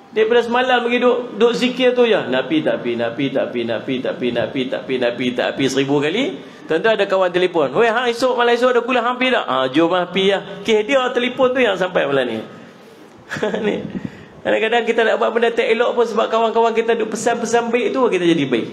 Daripada semalam pergi duduk zikir tu je. Nabi tak pi, Nabi tak pi, Nabi tak pi, Nabi tak pi, Nabi tak pi 1000 kali. Tentu ada kawan telefon. Weh, esok malam esok ada kuliah hampir tak? Jom lah pi lah. Okay, dia telefon tu yang sampai malam ni. Ni. Kadang-kadang kita nak buat benda tak elok pun sebab kawan-kawan kita duduk pesan-pesan baik tu, kita jadi baik.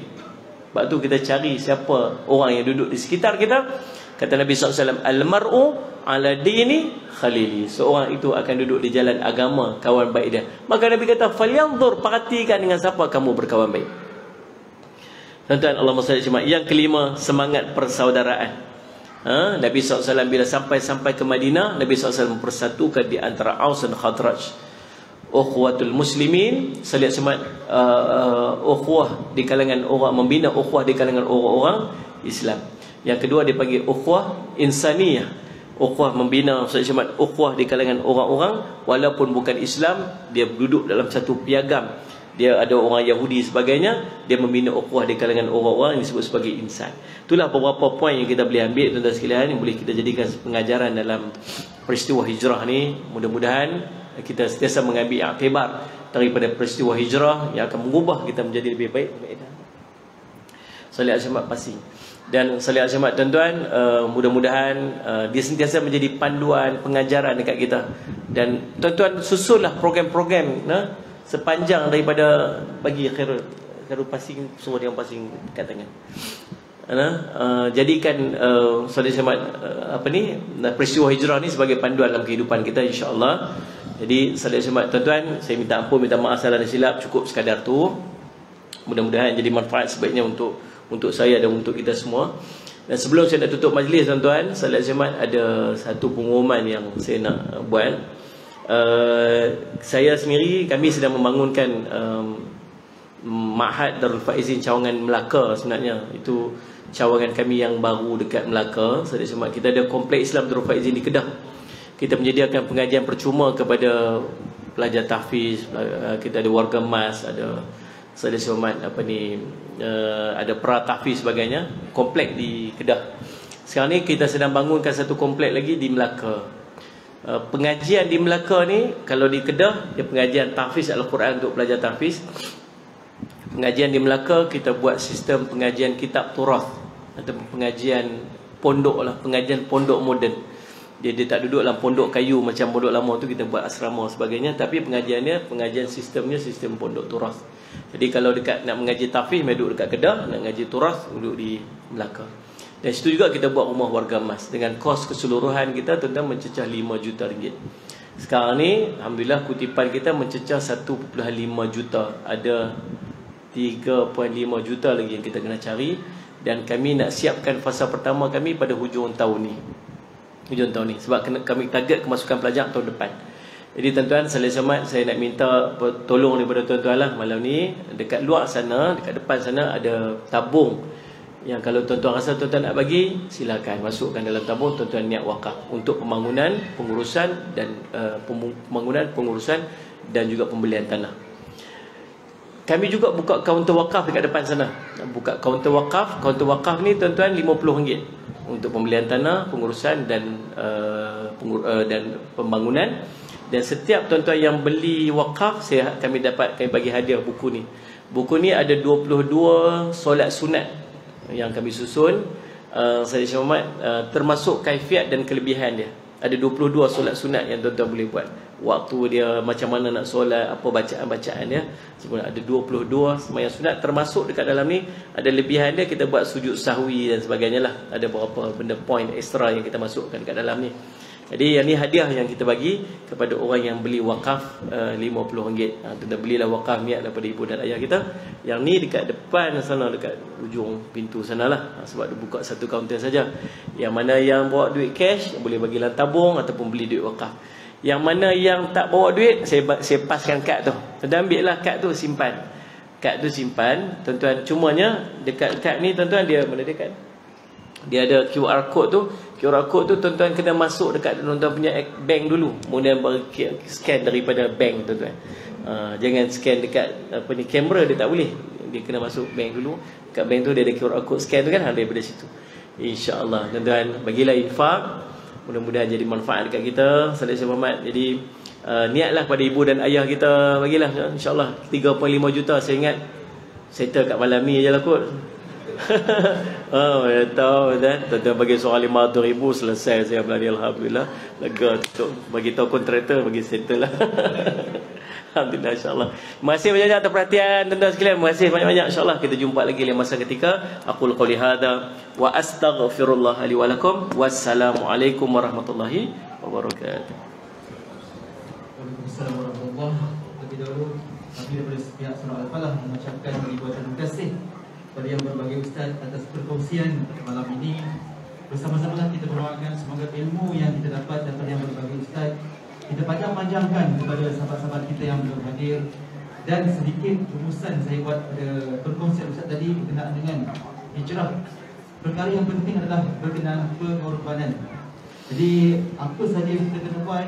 Sebab tu kita cari siapa orang yang duduk di sekitar kita. Kata Nabi SAW, Al-mar'u ala dini khalili. Seorang itu akan duduk di jalan agama kawan baik dia. Maka Nabi kata, falyanzur, perhatikan dengan siapa kamu berkawan baik. Tuan-tuan, Allahumma salli ala Muhammad. Yang kelima, semangat persaudaraan. Nabi SAW bila sampai ke Madinah, Nabi SAW mempersatukan di antara Aus dan Khadraj. Ukhwatul muslimin, salli ala ukhuwah di kalangan orang, membina ukhuwah di kalangan orang-orang Islam. Yang kedua dipanggil ukhuwah insaniyah. Ukhuwah membina ukhuwah di kalangan orang-orang walaupun bukan Islam, dia duduk dalam satu piagam. Dia ada orang Yahudi sebagainya, dia membina ukhuwah di kalangan orang-orang yang disebut sebagai insan. Itulah beberapa poin yang kita boleh ambil tuan-tuan sekalian, yang boleh kita jadikan pengajaran dalam peristiwa hijrah ni. Mudah-mudahan kita sentiasa mengambil iktibar daripada peristiwa hijrah yang akan mengubah kita menjadi lebih baik. Salih al-Syamat pasing. Dan salih al-Syamat tuan-tuan, mudah-mudahan dia sentiasa menjadi panduan pengajaran dekat kita. Dan tuan-tuan susunlah program-program sepanjang daripada bagi Khairul pasing, suruh dia pasing kat tangan. Jadikan salih al-Syamat peristiwa hijrah ni sebagai panduan dalam kehidupan kita, insya-Allah. Jadi salih al-Syamat tuan-tuan, saya minta ampun, minta maaf salah dan silap, cukup sekadar tu. Mudah-mudahan jadi manfaat sebaiknya untuk saya dan untuk kita semua. Dan sebelum saya nak tutup majlis tuan-tuan, salat Jumaat ada satu pengumuman yang saya nak buat. Saya sendiri, kami sedang membangunkan Ma'had Darul Faizin Cawangan Melaka. Sebenarnya itu cawangan kami yang baru dekat Melaka. Salat Jumaat kita ada kompleks Islam Darul Faizin di Kedah. Kita menyediakan pengajian percuma kepada pelajar tahfiz, kita ada warga emas, ada salat Jumaat ada pra tahfiz sebagainya, komplek di Kedah. Sekarang ni kita sedang bangunkan satu komplek lagi di Melaka. Pengajian di Melaka ni, kalau di Kedah dia pengajian tahfiz Al-Quran untuk pelajar tahfiz. Pengajian di Melaka kita buat sistem pengajian kitab turath atau pengajian pondok lah, pengajian pondok moden. Dia tak duduk dalam pondok kayu macam pondok lama tu kita buat asrama sebagainya, tapi pengajian sistemnya sistem pondok turath. Jadi kalau dekat nak mengaji tahfiz duduk dekat Kedah, nak mengaji turath duduk di Melaka. Dan situ juga kita buat rumah warga emas dengan kos keseluruhan kita tuan-tuan mencecah 5 juta ringgit. Sekarang ni alhamdulillah kutipan kita mencecah 1.5 juta. Ada 3.5 juta lagi yang kita kena cari, dan kami nak siapkan fasa pertama kami pada hujung tahun ni. Sebab kami target kemasukan pelajar tahun depan. Jadi tuan-tuan, salat Jumaat saya nak minta tolong daripada tuan-tuan lah. Malam ni dekat luar sana, dekat depan sana ada tabung yang kalau tuan-tuan rasa tuan-tuan nak bagi, silakan masukkan dalam tabung. Tuan-tuan niat wakaf untuk pembangunan, pengurusan dan juga pembelian tanah. Kami juga buka kaunter wakaf dekat depan sana. Buka kaunter wakaf. Kaunter wakaf ni tuan-tuan RM50 untuk pembelian tanah, pengurusan dan pembangunan. Dan setiap tuan-tuan yang beli wakaf, kami bagi hadiah buku ni. Buku ni ada 22 solat sunat yang kami susun. Salat Jumaat termasuk kaifiat dan kelebihan dia. Ada 22 solat sunat yang tuan-tuan boleh buat. Waktu dia macam mana nak solat, apa bacaan-bacaan dia. Sebenarnya ada 22 sembahyang sunat, termasuk dekat dalam ni ada lebihan dia, kita buat sujud sahwi dan sebagainya lah. Ada beberapa benda point extra yang kita masukkan dekat dalam ni. Jadi yang ni hadiah yang kita bagi kepada orang yang beli wakaf RM50. Tuan-tuan belilah wakaf niat daripada ibu dan ayah kita. Yang ni dekat depan sana, dekat ujung pintu sana lah. Sebab dia buka satu kaunter saja. Yang mana yang bawa duit cash boleh bagi dalam tabung ataupun beli duit wakaf. Yang mana yang tak bawa duit, saya paskan kad tu. Tuan-tuan ambil lah kad tu, simpan. Kad tu simpan. Tuan-tuan, cumanya dekat kad ni tuan-tuan dia mana dia kad? Dia ada QR code tu. QR code tu tuan-tuan kena masuk dekat tuan-tuan punya bank dulu. Kemudian baru scan daripada bank tuan-tuan. Jangan scan dekat kamera, dia tak boleh. Dia kena masuk bank dulu. Dekat bank tu dia ada QR code scan tu kan, daripada situ. InsyaAllah tuan-tuan bagilah infak. Mudah-mudahan jadi manfaat dekat kita. Salat Jumaat. Jadi niatlah pada ibu dan ayah kita, bagilah insyaAllah 3.5 juta. Saya ingat settle kat malam ni je lah kot. Tahu kan, tuan-tuan bagi seorang 500,000 selesai saya belanja, alhamdulillah. Lega untuk bagi tahu kontraktor, bagi settle lah. Alhamdulillah, insyaAllah. Terima kasih banyak-banyak atas perhatian tuan-tuan sekalian. Terima kasih banyak-banyak, insyaAllah kita jumpa lagi dalam masa ketika. Aqul qouli hadza wa astaghfirullah li wa lakum. Wassalamualaikum warahmatullahi wabarakatuh. Waalaikumsalam warahmatullahi wabarakatuh. Lebih dahulu kami daripada pihak Surah Al-Falah mengucapkan ribuan terima kasih kepada yang berbagai ustaz atas perkongsian malam ini. Bersama-sama kita berdoakan semoga ilmu yang kita dapat daripada yang berbagai ustaz kita panjang-panjangkan kepada sahabat-sahabat kita yang belum hadir. Dan sedikit rumusan saya buat pada perkongsian ustaz tadi berkenaan dengan hijrah. Perkara yang penting adalah berkenaan pengorbanan. Jadi apa saja yang kita kena buat,